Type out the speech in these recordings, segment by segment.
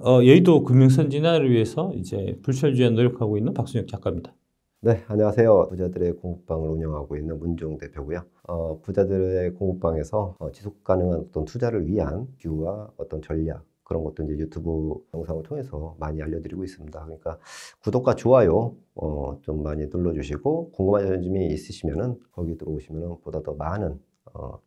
여의도 금융선진화를 위해서 이제 불철주야 노력하고 있는 박순혁 작가입니다. 네, 안녕하세요. 부자들의 공부방을 운영하고 있는 문종 대표고요. 부자들의 공부방에서 지속 가능한 어떤 투자를 위한 기후와 어떤 전략, 그런 것도 이제 유튜브 영상을 통해서 많이 알려드리고 있습니다. 그러니까 구독과 좋아요 좀 많이 눌러주시고, 궁금한 점이 있으시면은 거기 들어오시면은 보다 더 많은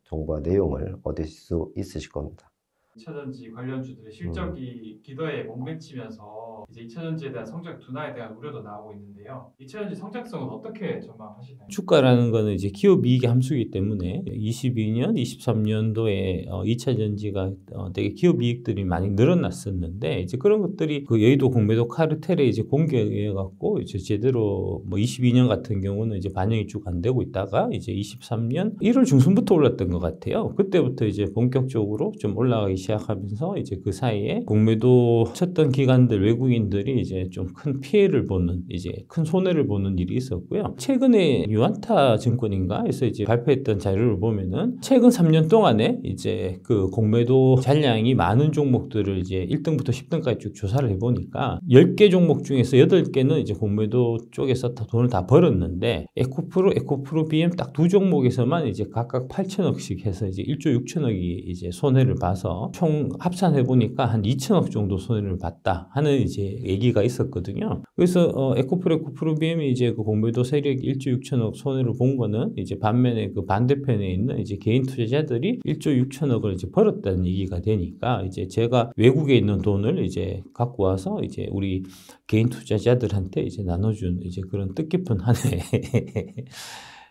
정보와 내용을 얻으실 수 있으실 겁니다. 2차전지 관련주들의 실적이 기대에 못 미치면서 이제 2차전지에 대한 성장 둔화에 대한 우려도 나오고 있는데요. 2차전지 성장성은 어떻게 전망하시나요? 주가라는 거는 이제 기업 이익의 함수이기 때문에 22년, 23년도에 2차 전지가 되게 기업 이익들이 많이 늘어났었는데, 이제 그런 것들이 그 여의도 공매도 카르텔에 이제 공개해 갖고 이제 제대로 뭐 22년 같은 경우는 이제 반영이 쭉 안 되고 있다가 이제 23년 1월 중순부터 올랐던 것 같아요. 그때부터 이제 본격적으로 좀 올라가기 시작하면서 이제 그 사이에 공매도 쳤던 기관들, 외국인들이 이제 좀 큰 피해를 보는, 이제 큰 손해를 보는 일이 있었고요. 최근에 유안타 증권인가 해서 이제 발표했던 자료를 보면은 최근 3년 동안에 이제 그 공매도 잔량이 많은 종목들을 이제 1등부터 10등까지 쭉 조사를 해보니까 10개 종목 중에서 8개는 이제 공매도 쪽에서 돈을 다 벌었는데, 에코프로 BM 딱 두 종목에서만 이제 각각 8천억씩 해서 이제 1조 6천억이 이제 손해를 봐서 총 합산해 보니까 한 2천억 정도 손해를 봤다 하는 이제 얘기가 있었거든요. 그래서 에코프로 BM이 이제 그 공매도 세력이 1조 6천억 손해를 본 거는, 이제 반면에 그 반대편에 있는 이제 개인 투자자들이 1조 6천억을 이제 벌었다는 얘기가 되니까, 이제 제가 외국에 있는 돈을 이제 갖고 와서 이제 우리 개인 투자자들한테 이제 나눠준 이제 그런 뜻깊은 한 해.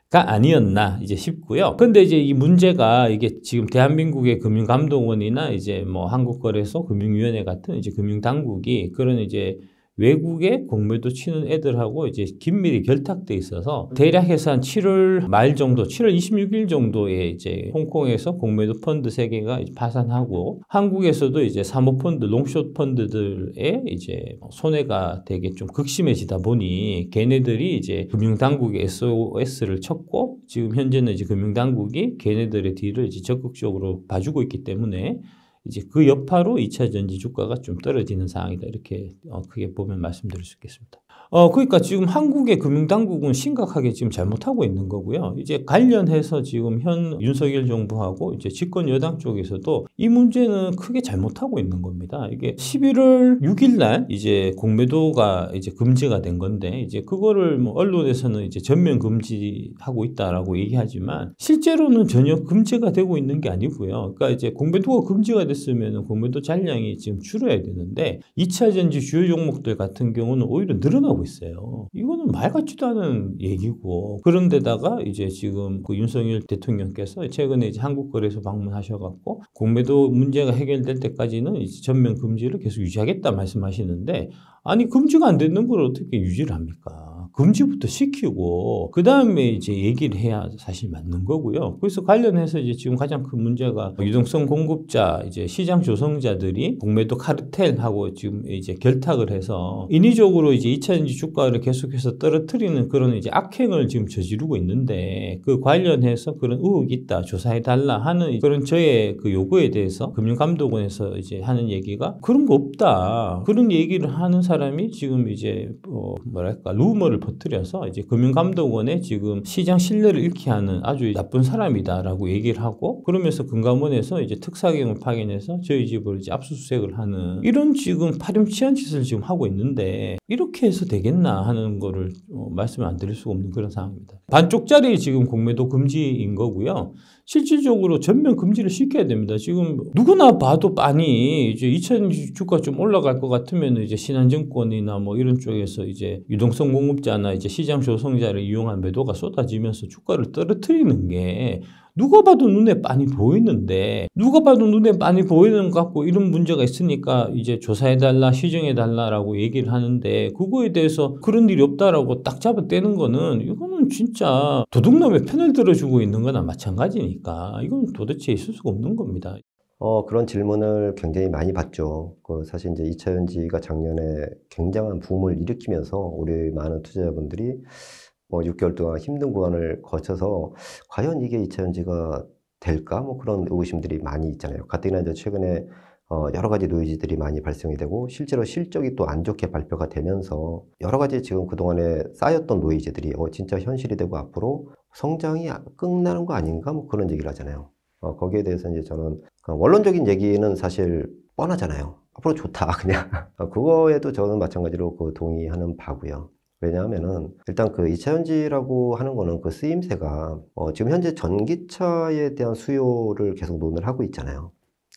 가 아니었나 이제 싶고요. 근데 이제 이 문제가 이게 지금 대한민국의 금융감독원이나 이제 뭐 한국거래소 금융위원회 같은 이제 금융당국이 그런 이제 외국에 공매도 치는 애들하고 이제 긴밀히 결탁돼 있어서, 대략 해서 한 7월 말 정도, 7월 26일 정도에 이제 홍콩에서 공매도 펀드 3개가 파산하고, 한국에서도 이제 사모펀드, 롱숏 펀드들의 이제 손해가 되게 좀 극심해지다 보니 걔네들이 이제 금융당국에 SOS를 쳤고, 지금 현재는 이제 금융당국이 걔네들의 뒤를 이제 적극적으로 봐주고 있기 때문에 이제 그 여파로 2차 전지 주가가 좀 떨어지는 상황이다, 이렇게 크게 보면 말씀드릴 수 있겠습니다. 그러니까 지금 한국의 금융당국은 심각하게 지금 잘못하고 있는 거고요. 이제 관련해서 지금 현 윤석열 정부하고 이제 집권 여당 쪽에서도 이 문제는 크게 잘못하고 있는 겁니다. 이게 11월 6일 날 이제 공매도가 이제 금지가 된 건데, 이제 그거를 뭐 언론에서는 이제 전면 금지하고 있다라고 얘기하지만 실제로는 전혀 금지가 되고 있는 게 아니고요. 그러니까 이제 공매도가 금지가 됐으면 공매도 잔량이 지금 줄어야 되는데, 2차 전지 주요 종목들 같은 경우는 오히려 늘어나고 있어요. 이거는 말 같지도 않은 얘기고, 그런데다가 이제 지금 그 윤석열 대통령께서 최근에 이제 한국거래소 방문하셔갖고 공매도 문제가 해결될 때까지는 이제 전면 금지를 계속 유지하겠다 말씀하시는데, 아니 금지가 안 되는 걸 어떻게 유지를 합니까? 금지부터 시키고 그 다음에 이제 얘기를 해야 사실 맞는 거고요. 그래서 관련해서 이제 지금 가장 큰 문제가 유동성 공급자, 이제 시장 조성자들이 공매도 카르텔하고 지금 이제 결탁을 해서 인위적으로 이제 2차전지 주가를 계속해서 떨어뜨리는 그런 이제 악행을 지금 저지르고 있는데, 그 관련해서 그런 의혹이 있다, 조사해달라 하는 그런 저의 그 요구에 대해서 금융감독원에서 이제 하는 얘기가 그런 거 없다, 그런 얘기를 하는 사람이 지금 이제 뭐랄까 루머를 퍼뜨려서 이제 금융감독원에 지금 시장 신뢰를 잃게 하는 아주 나쁜 사람이다라고 얘기를 하고, 그러면서 금감원에서 이제 특사경을 파견해서 저희 집을 이제 압수수색을 하는 이런 지금 파렴치한 짓을 지금 하고 있는데, 이렇게 해서 되겠나 하는 거를 말씀을 안 드릴 수가 없는 그런 상황입니다. 반쪽짜리 지금 공매도 금지인 거고요. 실질적으로 전면 금지를 시켜야 됩니다. 지금 누구나 봐도 아니 이제 2차 주가 좀 올라갈 것 같으면 이제 신한증권이나 뭐 이런 쪽에서 이제 유동성 공급자나 이제 시장 조성자를 이용한 매도가 쏟아지면서 주가를 떨어뜨리는 게 누가 봐도 눈에 빤히 보이는데, 누가 봐도 눈에 빤히 보이는 것 같고 이런 문제가 있으니까 이제 조사해달라, 시정해달라라고 얘기를 하는데, 그거에 대해서 그런 일이 없다라고 딱 잡아떼는 거는, 이거는 진짜 도둑놈의 편을 들어주고 있는 거나 마찬가지니까 이건 도대체 있을 수가 없는 겁니다. 그런 질문을 굉장히 많이 받죠. 사실 이제 2차 전지가 작년에 굉장한 붐을 일으키면서 우리 많은 투자자분들이 6개월 동안 힘든 구간을 거쳐서 과연 이게 2차 전지가 될까? 뭐 그런 의구심들이 많이 있잖아요. 가뜩이나 이제 최근에 여러 가지 노이즈들이 많이 발생이 되고 실제로 실적이 또 안 좋게 발표가 되면서 여러 가지 지금 그동안에 쌓였던 노이즈들이 진짜 현실이 되고 앞으로 성장이 끝나는 거 아닌가 뭐 그런 얘기를 하잖아요. 거기에 대해서 이제 저는 원론적인 얘기는 사실 뻔하잖아요. 앞으로 좋다 그냥 그거에도 저는 마찬가지로 그 동의하는 바고요. 왜냐하면은 일단 그 2차전지라고 하는 거는 그 쓰임새가 지금 현재 전기차에 대한 수요를 계속 논을 하고 있잖아요.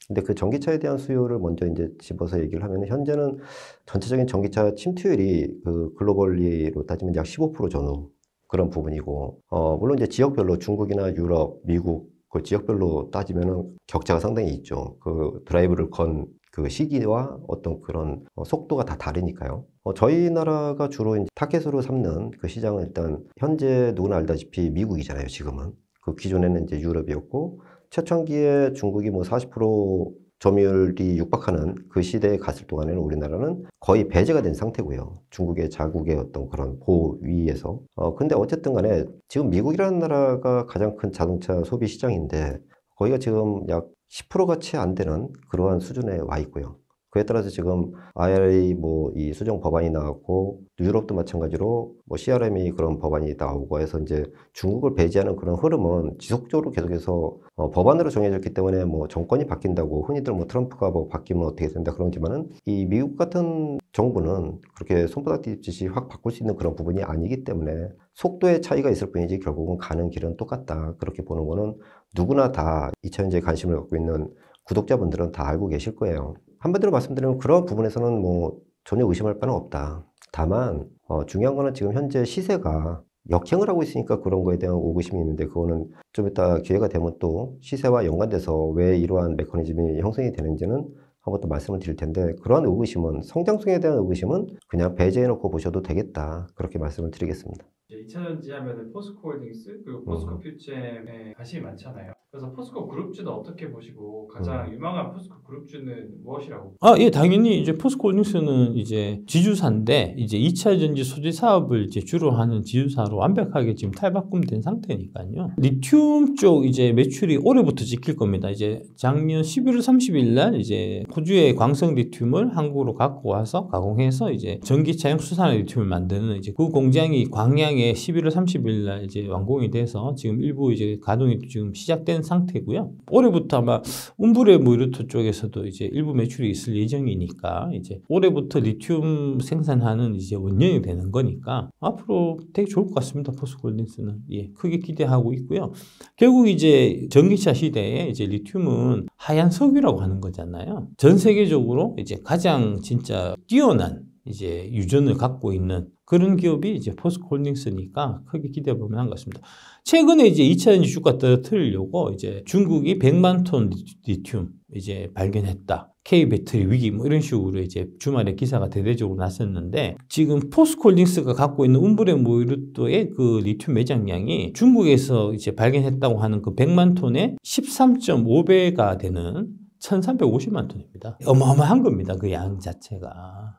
근데 그 전기차에 대한 수요를 먼저 이제 집어서 얘기를 하면 현재는 전체적인 전기차 침투율이 그 글로벌리로 따지면 약 15% 전후 그런 부분이고 물론 이제 지역별로 중국이나 유럽, 미국 그 지역별로 따지면은 격차가 상당히 있죠. 그 드라이브를 건 그 시기와 어떤 그런 속도가 다 다르니까요. 저희 나라가 주로 이제 타겟으로 삼는 그 시장은 일단 현재 누구나 알다시피 미국이잖아요. 지금은 그 기존에는 이제 유럽이었고 초창기에 중국이 뭐 40% 점유율이 육박하는 그 시대에 갔을 동안에는 우리나라는 거의 배제가 된 상태고요. 중국의 자국의 어떤 그런 보위에서. 근데 어쨌든 간에 지금 미국이라는 나라가 가장 큰 자동차 소비 시장인데 거기가 지금 약 10%가 채 안 되는 그러한 수준에 와 있고요. 그에 따라서 지금 IRA 뭐 이 수정 법안이 나왔고 유럽도 마찬가지로 뭐 CRM이 그런 법안이 나오고 해서 이제 중국을 배제하는 그런 흐름은 지속적으로 계속해서 법안으로 정해졌기 때문에 뭐 정권이 바뀐다고 흔히들 뭐 트럼프가 뭐 바뀌면 어떻게 된다 그러지만은 이 미국 같은 정부는 그렇게 손바닥 뒤집듯이 확 바꿀 수 있는 그런 부분이 아니기 때문에 속도의 차이가 있을 뿐이지 결국은 가는 길은 똑같다. 그렇게 보는 거는 누구나 다 2차전지에 관심을 갖고 있는 구독자분들은 다 알고 계실 거예요. 한마디로 말씀드리면 그런 부분에서는 뭐 전혀 의심할 바는 없다. 다만 중요한 거는 지금 현재 시세가 역행을 하고 있으니까 그런 거에 대한 의구심이 있는데 그거는 좀 이따 기회가 되면 또 시세와 연관돼서 왜 이러한 메커니즘이 형성이 되는지는 한번 또 말씀을 드릴 텐데 그러한 의구심은 성장성에 대한 의구심은 그냥 배제해 놓고 보셔도 되겠다. 그렇게 말씀을 드리겠습니다. 2차전지 하면은 포스코 홀딩스 그리고 포스코 퓨처엠에 관심이 많잖아요. 그래서 포스코 그룹주는 어떻게 보시고 가장 유망한 포스코 그룹주는 무엇이라고? 예, 당연히 이제 포스코홀딩스는 이제 지주사인데 이제 2차전지 소재 사업을 이제 주로 하는 지주사로 완벽하게 지금 탈바꿈된 상태니까요. 리튬 쪽 이제 매출이 올해부터 찍힐 겁니다. 이제 작년 11월 30일 날 이제 호주의 광성 리튬을 한국으로 갖고 와서 가공해서 이제 전기차용 수산화 리튬을 만드는 이제 그 공장이 광양에 11월 30일 날 이제 완공이 돼서 지금 일부 이제 가동이 지금 시작된 상태고요. 올해부터 아마 움브레 모이르토 쪽에서도 이제 일부 매출이 있을 예정이니까 이제 올해부터 리튬 생산하는 이제 원년이 되는 거니까 앞으로 되게 좋을 것 같습니다. 포스코홀딩스는 크게 기대하고 있고요. 결국 이제 전기차 시대에 이제 리튬은 하얀 석유라고 하는 거잖아요. 전 세계적으로 이제 가장 진짜 뛰어난 이제 유전을 갖고 있는 그런 기업이 이제 포스코홀딩스니까 크게 기대해 볼 만한 것 같습니다. 최근에 이제 2차전지 주가 떨어뜨리려고 이제 중국이 100만 톤 리튬 이제 발견했다. K 배터리 위기 뭐 이런 식으로 이제 주말에 기사가 대대적으로 났었는데 지금 포스코홀딩스가 갖고 있는 움브레 모이르토의 그 리튬 매장량이 중국에서 이제 발견했다고 하는 그 100만 톤의 13.5배가 되는 1350만 톤입니다. 어마어마한 겁니다. 그 양 자체가.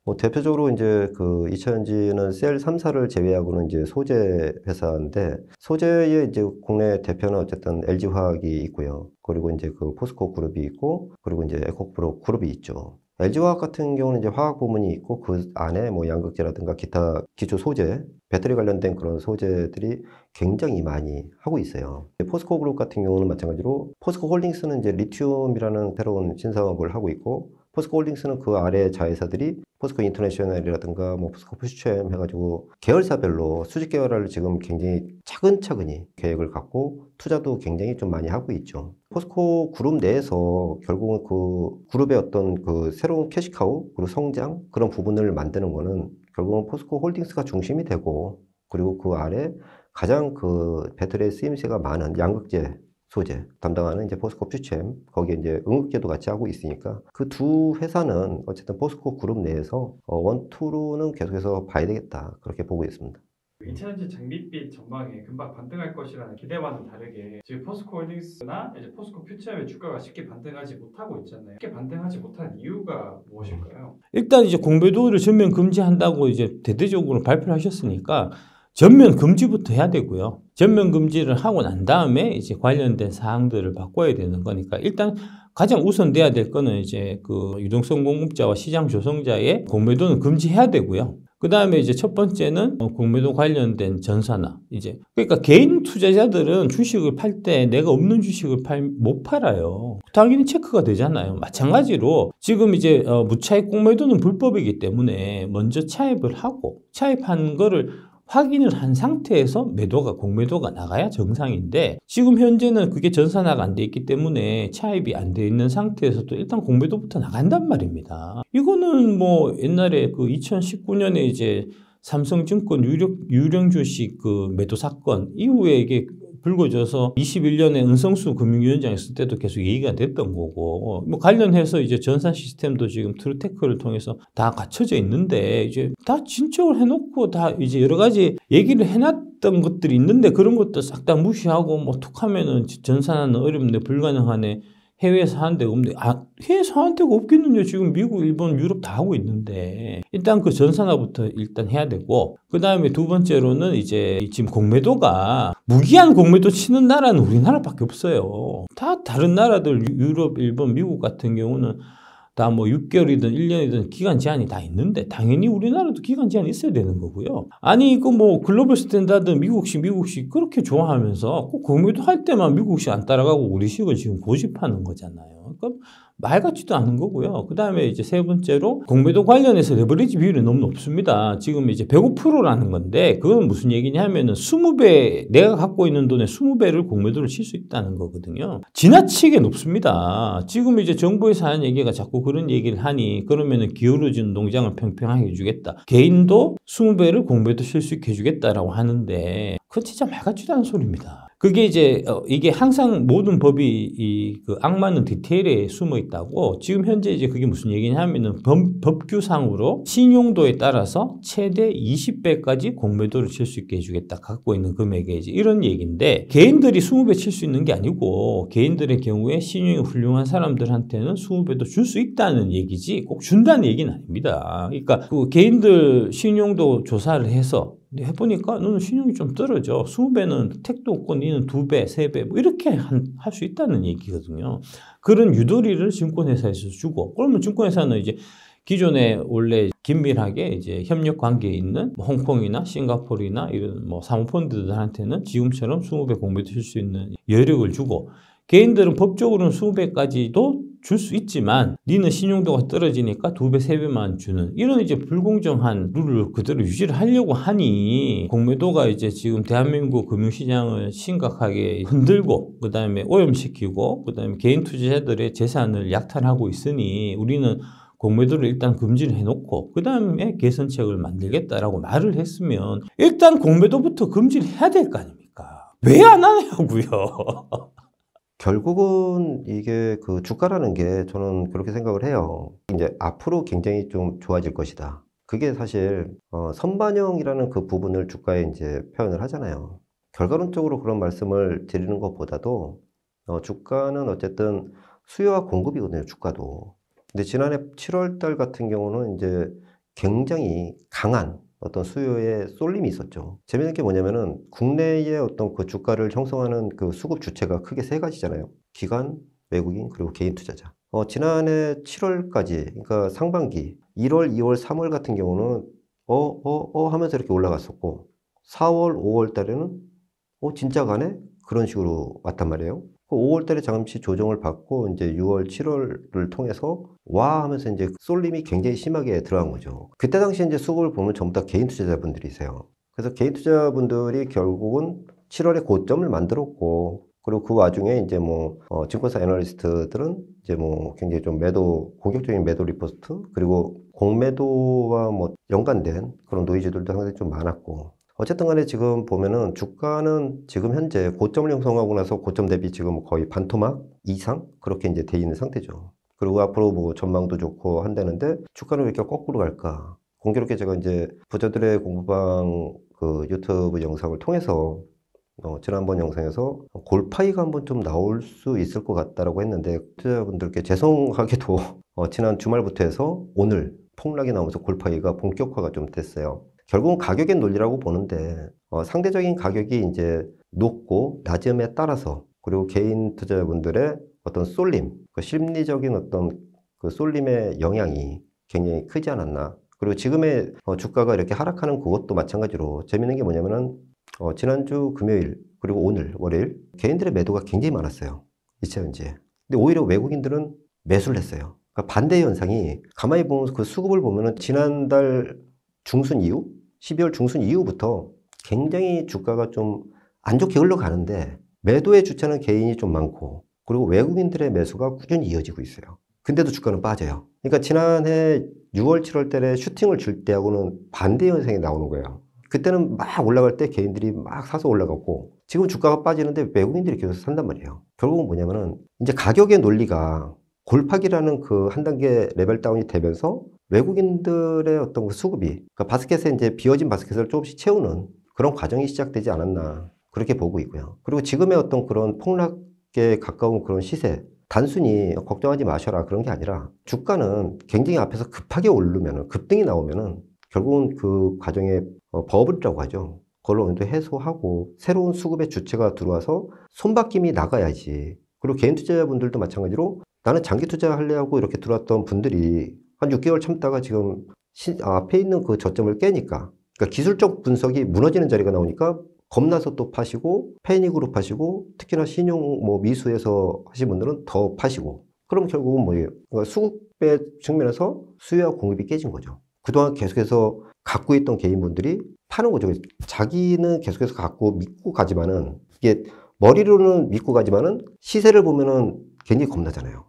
뭐 대표적으로 이제 그 2차전지는 셀 3사를 제외하고는 이제 소재 회사인데 소재의 이제 국내 대표는 어쨌든 LG화학이 있고요. 그리고 이제 그 포스코 그룹이 있고 그리고 이제 에코프로 그룹이 있죠. LG화학 같은 경우는 이제 화학 부문이 있고 그 안에 뭐 양극재라든가 기타 기초 소재, 배터리 관련된 그런 소재들이 굉장히 많이 하고 있어요. 포스코 그룹 같은 경우는 마찬가지로 포스코 홀딩스는 이제 리튬이라는 새로운 신사업을 하고 있고 포스코 홀딩스는 그 아래 자회사들이 포스코 인터내셔널이라든가 뭐 포스코 퓨처엠 해가지고 계열사별로 수직 계열화를 지금 굉장히 차근차근히 계획을 갖고 투자도 굉장히 좀 많이 하고 있죠. 포스코 그룹 내에서 결국은 그 그룹의 어떤 그 새로운 캐시카우 그리고 성장 그런 부분을 만드는 거는 결국은 포스코 홀딩스가 중심이 되고 그리고 그 아래 가장 그 배터리의 쓰임새가 많은 양극재 소재 담당하는 이제 포스코 퓨처엠 거기에 이제 응급제도 같이 하고 있으니까 그 두 회사는 어쨌든 포스코 그룹 내에서 원투로는 계속해서 봐야 되겠다 그렇게 보고 있습니다. 2차전지 장밋빛 전망에 금방 반등할 것이라는 기대와는 다르게 지금 포스코 홀딩스나 이제 포스코 퓨처엠의 주가가 쉽게 반등하지 못하고 있잖아요. 쉽게 반등하지 못하는 이유가 무엇일까요? 일단 이제 공매도를 전면 금지한다고 이제 대대적으로 발표를 하셨으니까 전면 금지부터 해야 되고요. 전면 금지를 하고 난 다음에 이제 관련된 사항들을 바꿔야 되는 거니까 일단 가장 우선돼야 될 거는 이제 그 유동성 공급자와 시장 조성자의 공매도는 금지해야 되고요. 그 다음에 이제 첫 번째는 공매도 관련된 전산화. 그러니까 개인 투자자들은 주식을 팔 때 내가 없는 주식을 못 팔아요. 당연히 체크가 되잖아요. 마찬가지로 지금 이제 무차익 공매도는 불법이기 때문에 먼저 차입을 하고 차입한 거를 확인을 한 상태에서 공매도가 나가야 정상인데 지금 현재는 그게 전산화가 안 돼 있기 때문에 차입이 안 돼 있는 상태에서도 일단 공매도부터 나간단 말입니다. 이거는 뭐 옛날에 그 2019년에 이제 삼성증권 유령 주식 그 매도 사건 이후에 이게 불거져서 21년에 은성수 금융위원장 있을 때도 계속 얘기가 됐던 거고, 뭐 관련해서 이제 전산 시스템도 지금 트루테크를 통해서 다 갖춰져 있는데, 이제 다 진척을 해놓고 다 이제 여러 가지 얘기를 해놨던 것들이 있는데, 그런 것도 싹 다 무시하고 뭐 툭 하면은 전산화는 어렵네, 불가능하네, 해외에서 하는 데가 없는데, 해외에서 하는 데가 없겠는요. 지금 미국, 일본, 유럽 다 하고 있는데, 일단 그 전산화부터 일단 해야 되고, 그 다음에 두 번째로는 이제 지금 공매도가 무기한 공매도 치는 나라는 우리나라밖에 없어요. 다 다른 나라들, 유럽, 일본, 미국 같은 경우는 다 뭐 6개월이든 1년이든 기간 제한이 다 있는데 당연히 우리나라도 기간 제한이 있어야 되는 거고요. 아니 이거 뭐 글로벌 스탠다드 미국식 그렇게 좋아하면서 꼭 공매도 할 때만 미국식 안 따라가고 우리식을 지금 고집하는 거잖아요. 그러니까 말 같지도 않은 거고요. 그 다음에 이제 세 번째로 공매도 관련해서 레버리지 비율이 너무 높습니다. 지금 이제 105%라는 건데 그건 무슨 얘기냐면은 20배, 내가 갖고 있는 돈의 20배를 공매도를 칠 수 있다는 거거든요. 지나치게 높습니다. 지금 이제 정부에서 하는 얘기가 자꾸 그런 얘기를 하니 그러면은 기울어진 농장을 평평하게 해주겠다. 개인도 20배를 공매도 칠 수 있게 해주겠다라고 하는데 그건 진짜 말 같지도 않은 소리입니다. 그게 이제 이게 항상 모든 법이 그 악마는 디테일에 숨어 있다고. 지금 현재 이제 그게 무슨 얘기냐면은 법규상으로 신용도에 따라서 최대 20배까지 공매도를 칠 수 있게 해주겠다. 갖고 있는 금액에 이제 이런 얘기인데 개인들이 20배 칠 수 있는 게 아니고 개인들의 경우에 신용이 훌륭한 사람들한테는 20배도 줄 수 있다는 얘기지 꼭 준다는 얘기는 아닙니다. 그러니까 그 개인들 신용도 조사를 해서 해보니까 너는 신용이 좀 떨어져. 20배는 택도 없고 니는 2배, 3배 뭐 이렇게 할 수 있다는 얘기거든요. 그런 유도리를 증권회사에서 주고 그러면 증권회사는 이제 기존에 원래 긴밀하게 이제 협력 관계에 있는 뭐 홍콩이나 싱가포르나 이런 뭐 사모펀드들한테는 지금처럼 20배 공매도 칠 수 있는 여력을 주고 개인들은 법적으로는 20배까지도 줄 수 있지만 니는 신용도가 떨어지니까 2배, 3배만 주는 이런 이제 불공정한 룰을 그대로 유지를 하려고 하니 공매도가 이제 지금 대한민국 금융시장을 심각하게 흔들고 그 다음에 오염시키고 그 다음에 개인 투자자들의 재산을 약탈하고 있으니 우리는 공매도를 일단 금지를 해놓고 그 다음에 개선책을 만들겠다라고 말을 했으면 일단 공매도부터 금지를 해야 될 거 아닙니까? 왜 안 하냐고요. 결국은 이게 그 주가라는 게 저는 그렇게 생각을 해요. 이제 앞으로 굉장히 좀 좋아질 것이다. 그게 사실 선반영이라는 그 부분을 주가에 이제 표현을 하잖아요. 결과론적으로 그런 말씀을 드리는 것보다도 주가는 어쨌든 수요와 공급이거든요. 주가도. 근데 지난해 7월 달 같은 경우는 이제 굉장히 강한 어떤 수요의 쏠림이 있었죠. 재밌는 게 뭐냐면은 국내의 어떤 그 주가를 형성하는 그 수급 주체가 크게 세 가지잖아요. 기관, 외국인, 그리고 개인 투자자. 지난해 7월까지, 그러니까 상반기 1월, 2월, 3월 같은 경우는 하면서 이렇게 올라갔었고 4월, 5월 달에는 진짜 가네? 그런 식으로 왔단 말이에요. 5월 달에 잠시 조정을 받고 이제 6월, 7월을 통해서 와 하면서 이제 쏠림이 굉장히 심하게 들어간 거죠. 그때 당시 이제 수급을 보면 전부 다 개인 투자자분들이세요. 그래서 개인 투자자분들이 결국은 7월에 고점을 만들었고, 그리고 그 와중에 이제 뭐 증권사 애널리스트들은 이제 뭐 굉장히 좀 공격적인 매도 리포트, 그리고 공매도와 뭐 연관된 그런 노이즈들도 상당히 좀 많았고. 어쨌든 간에 지금 보면은 주가는 지금 현재 고점을 형성하고 나서 고점 대비 지금 거의 반토막 이상 그렇게 이제 돼 있는 상태죠. 그리고 앞으로 뭐 전망도 좋고 한다는데 주가는 왜 이렇게 거꾸로 갈까? 공교롭게 제가 이제 부자들의 공부방 그 유튜브 영상을 통해서 지난번 영상에서 골파이가 한번 좀 나올 수 있을 것 같다라고 했는데 투자자분들께 죄송하게도 지난 주말부터 해서 오늘 폭락이 나오면서 골파이가 본격화가 좀 됐어요. 결국은 가격의 논리라고 보는데 상대적인 가격이 이제 높고 낮음에 따라서 그리고 개인 투자자분들의 어떤 쏠림 그 심리적인 어떤 그 쏠림의 영향이 굉장히 크지 않았나. 그리고 지금의 주가가 이렇게 하락하는 그것도 마찬가지로 재밌는 게 뭐냐면은 지난주 금요일 그리고 오늘 월요일 개인들의 매도가 굉장히 많았어요. 2차전지에. 근데 오히려 외국인들은 매수를 했어요. 그러니까 반대 현상이 가만히 보면 그 수급을 보면은 지난달 중순 이후 12월 중순 이후부터 굉장히 주가가 좀 안 좋게 흘러가는데 매도의 주체는 개인이 좀 많고 그리고 외국인들의 매수가 꾸준히 이어지고 있어요. 근데도 주가는 빠져요. 그러니까 지난해 6월, 7월 달에 슈팅을 줄 때하고는 반대 현상이 나오는 거예요. 그때는 막 올라갈 때 개인들이 막 사서 올라갔고 지금 주가가 빠지는데 외국인들이 계속 산단 말이에요. 결국은 뭐냐면은 이제 가격의 논리가 골팍이라는 그 한 단계 레벨 다운이 되면서 외국인들의 어떤 그 수급이 그러니까 바스켓에 이제 비어진 바스켓을 조금씩 채우는 그런 과정이 시작되지 않았나 그렇게 보고 있고요. 그리고 지금의 어떤 그런 폭락에 가까운 그런 시세 단순히 걱정하지 마셔라 그런 게 아니라 주가는 굉장히 앞에서 급하게 오르면은 급등이 나오면은 결국은 그 과정에 버블이라고 하죠. 그걸로 어느 정도 해소하고 새로운 수급의 주체가 들어와서 손바뀜이 나가야지. 그리고 개인 투자자분들도 마찬가지로 나는 장기 투자할래 하고 이렇게 들어왔던 분들이 한 6개월 참다가 지금 앞에 있는 그 저점을 깨니까 그러니까 기술적 분석이 무너지는 자리가 나오니까 겁나서 또 파시고 패닉으로 파시고 특히나 신용 뭐 미수에서 하신 분들은 더 파시고 그럼 결국은 뭐예요? 그러니까 수급의 측면에서 수요와 공급이 깨진 거죠. 그동안 계속해서 갖고 있던 개인분들이 파는 거죠. 자기는 계속해서 갖고 믿고 가지만은 이게 머리로는 믿고 가지만은 시세를 보면은 굉장히 겁나잖아요.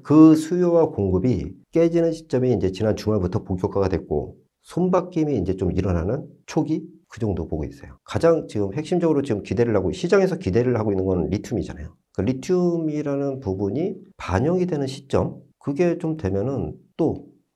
그 수요와 공급이 깨지는 시점이 이제 지난 주말부터 본격화가 됐고 손바뀜이 이제 좀 일어나는 초기 그 정도 보고 있어요. 가장 지금 핵심적으로 지금 기대를 하고 시장에서 기대를 하고 있는 건 리튬이잖아요. 그 리튬이라는 부분이 반영이 되는 시점 그게 좀 되면은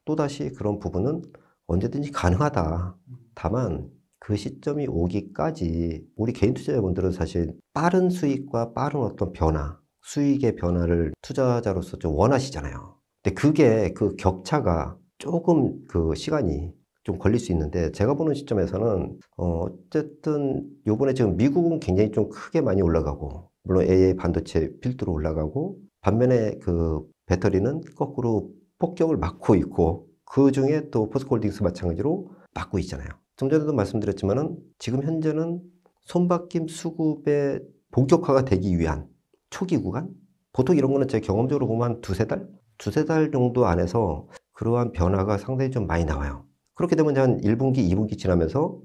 또다시 그런 부분은 언제든지 가능하다. 다만 그 시점이 오기까지 우리 개인 투자자분들은 사실 빠른 수익과 빠른 어떤 변화, 수익의 변화를 투자자로서 좀 원하시잖아요. 근데 그게 그 격차가 조금 그 시간이 좀 걸릴 수 있는데 제가 보는 시점에서는 어쨌든 요번에 지금 미국은 굉장히 좀 크게 많이 올라가고 물론 AI 반도체 필두로 올라가고 반면에 그 배터리는 거꾸로 폭격을 맞고 있고 그 중에 또 포스코홀딩스 마찬가지로 맞고 있잖아요. 좀 전에도 말씀드렸지만은 지금 현재는 손바뀜 수급의 본격화가 되기 위한 초기 구간? 보통 이런 거는 제 경험적으로 보면 한 두세 달 정도 안에서 그러한 변화가 상당히 좀 많이 나와요. 그렇게 되면 한 1분기, 2분기 지나면서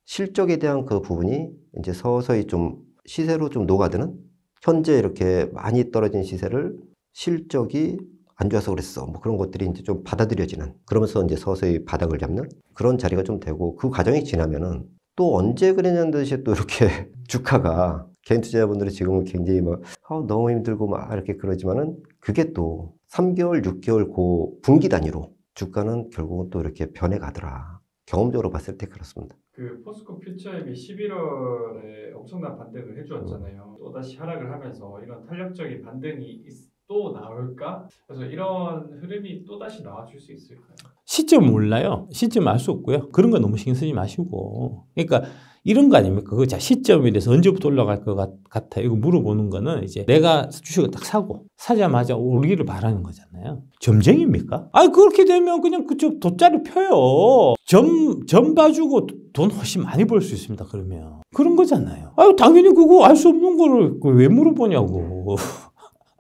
실적에 대한 그 부분이 이제 서서히 좀 시세로 좀 녹아드는 현재 이렇게 많이 떨어진 시세를 실적이 안 좋아서 그랬어. 뭐 그런 것들이 이제 좀 받아들여지는 그러면서 이제 서서히 바닥을 잡는 그런 자리가 좀 되고 그 과정이 지나면은 또 언제 그랬냐는 듯이 또 이렇게 주가가 개인 투자자분들이 지금은 굉장히 막 너무 힘들고 막 이렇게 그러지만은 그게 또 3개월, 6개월 그 분기 단위로 주가는 결국은 또 이렇게 변해가더라. 경험적으로 봤을 때 그렇습니다. 그 포스코 퓨처엠이 11월에 엄청난 반등을 해주었잖아요. 또다시 하락을 하면서 이런 탄력적인 반등이 또 나올까? 그래서 이런 흐름이 또다시 나와줄 수 있을까요? 시점 몰라요. 시점 알 수 없고요. 그런 거 너무 신경 쓰지 마시고. 그러니까 이런 거 아닙니까? 그 시점에 대해서 언제부터 올라갈 것 같아? 이거 물어보는 거는 이제 내가 주식을 딱 사고 사자마자 오르기를 바라는 거잖아요. 점쟁입니까? 그렇게 되면 그냥 그쪽 돗자리 펴요. 점 봐주고 돈 훨씬 많이 벌 수 있습니다. 그러면 그런 거잖아요. 당연히 그거 알 수 없는 거를 왜 물어보냐고.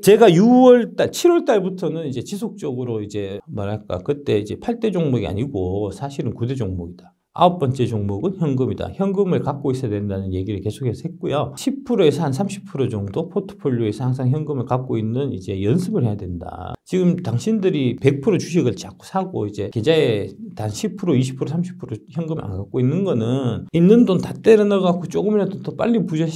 제가 7월 달부터는 이제 지속적으로 이제 뭐랄까 그때 이제 8대 종목이 아니고 사실은 9대 종목이다. 9번째 종목은 현금이다. 현금을 갖고 있어야 된다는 얘기를 계속해서 했고요. 10%에서 한 30% 정도 포트폴리오에서 항상 현금을 갖고 있는 이제 연습을 해야 된다. 지금 당신들이 100% 주식을 자꾸 사고 이제 계좌에 단 10%, 20%, 30% 현금을 안 갖고 있는 거는 있는 돈 다 때려 넣어갖고 조금이라도 더 빨리 부자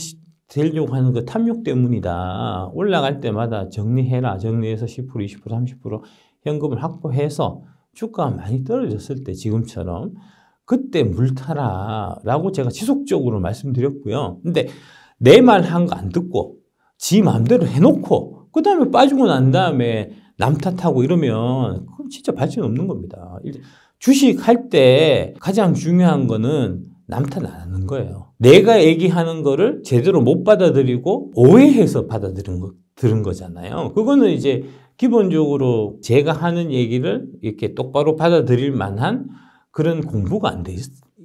되려고 하는 그 탐욕 때문이다. 올라갈 때마다 정리해라. 정리해서 10%, 20%, 30% 현금을 확보해서 주가가 많이 떨어졌을 때 지금처럼 그때 물타라 라고 제가 지속적으로 말씀드렸고요. 근데 내 말 한 거 안 듣고 지 마음대로 해놓고 그 다음에 빠지고 난 다음에 남 탓하고 이러면 그럼 진짜 발전 없는 겁니다. 주식 할 때 가장 중요한 거는 남 탓 안 하는 거예요. 내가 얘기하는 거를 제대로 못 받아들이고 오해해서 들은 거잖아요. 그거는 이제 기본적으로 제가 하는 얘기를 이렇게 똑바로 받아들일 만한 그런 공부가 안 돼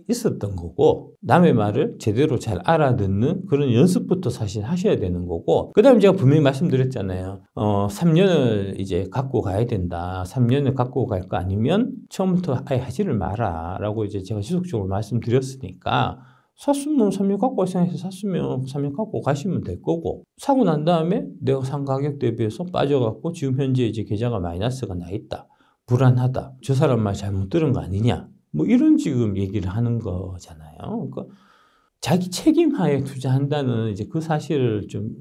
있었던 거고, 남의 말을 제대로 잘 알아듣는 그런 연습부터 사실 하셔야 되는 거고, 그 다음에 제가 분명히 말씀드렸잖아요. 3년을 이제 갖고 가야 된다. 3년을 갖고 갈 거 아니면 처음부터 아예 하지를 마라. 라고 이제 제가 지속적으로 말씀드렸으니까, 샀으면 3년 갖고 갈 생각해서 샀으면 3년 갖고 가시면 될 거고, 사고 난 다음에 내가 산 가격 대비해서 빠져갖고 지금 현재 이제 계좌가 마이너스가 나 있다. 불안하다. 저 사람 말 잘못 들은 거 아니냐. 뭐 이런 지금 얘기를 하는 거잖아요. 그러니까 자기 책임하에 투자한다는 이제 그 사실을 좀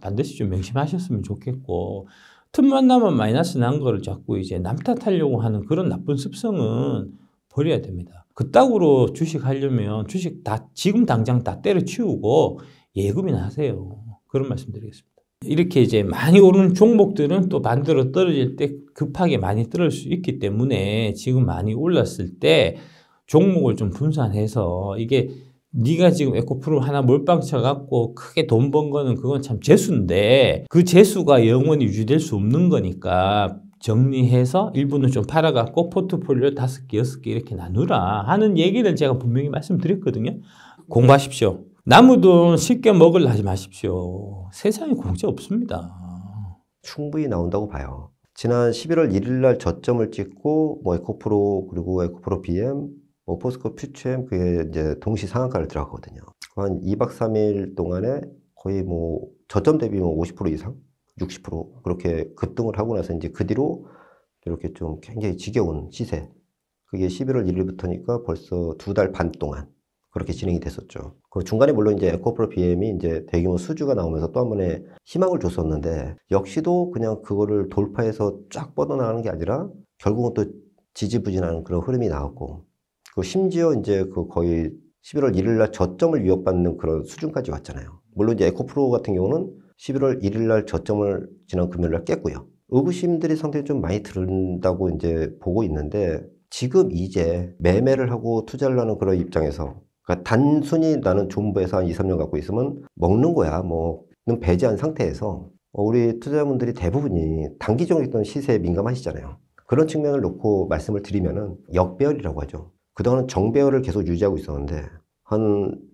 반드시 좀 명심하셨으면 좋겠고, 틈만 나면 마이너스 난 거를 자꾸 이제 남 탓하려고 하는 그런 나쁜 습성은 버려야 됩니다. 그따구로 주식 하려면 주식 다 지금 당장 다 때려치우고 예금이나 하세요. 그런 말씀 드리겠습니다. 이렇게 이제 많이 오르는 종목들은 또 반대로 떨어질 때 급하게 많이 떨어질 수 있기 때문에 지금 많이 올랐을 때 종목을 좀 분산해서, 이게 네가 지금 에코프로 하나 몰빵 쳐갖고 크게 돈 번 거는 그건 참 재수인데, 그 재수가 영원히 유지될 수 없는 거니까 정리해서 일부는 좀 팔아갖고 포트폴리오 5개, 6개 이렇게 나누라 하는 얘기를 제가 분명히 말씀드렸거든요. 공부하십시오. 남의 돈 쉽게 먹으려 하지 마십시오. 세상에 공짜 없습니다. 충분히 나온다고 봐요. 지난 11월 1일 날 저점을 찍고 뭐 에코프로 그리고 에코프로 BM, 뭐 포스코 퓨처엠 그게 이제 동시 상한가를 들어갔거든요. 한 2박 3일 동안에 거의 뭐 저점 대비 뭐 50% 이상, 60% 그렇게 급등을 하고 나서 이제 그 뒤로 이렇게 좀 굉장히 지겨운 시세. 그게 11월 1일부터니까 벌써 2달 반 동안 그렇게 진행이 됐었죠. 그 중간에 물론 이제 에코프로 BM이 이제 대규모 수주가 나오면서 또 한 번에 희망을 줬었는데, 역시도 그냥 그거를 돌파해서 쫙 뻗어나가는 게 아니라 결국은 또 지지부진하는 그런 흐름이 나왔고, 그 심지어 이제 그 거의 11월 1일 날 저점을 위협받는 그런 수준까지 왔잖아요. 물론 이제 에코프로 같은 경우는 11월 1일 날 저점을 지난 금요일 날 깼고요. 의구심들이 상당히 좀 많이 들은다고 이제 보고 있는데, 지금 이제 매매를 하고 투자를 하는 그런 입장에서, 그러니까 단순히 나는 존버해서 한 2, 3년 갖고 있으면 먹는 거야 뭐는 배제한 상태에서, 우리 투자자분들이 대부분이 단기적인 어떤 시세에 민감하시잖아요. 그런 측면을 놓고 말씀을 드리면은 역배열이라고 하죠. 그동안은 정배열을 계속 유지하고 있었는데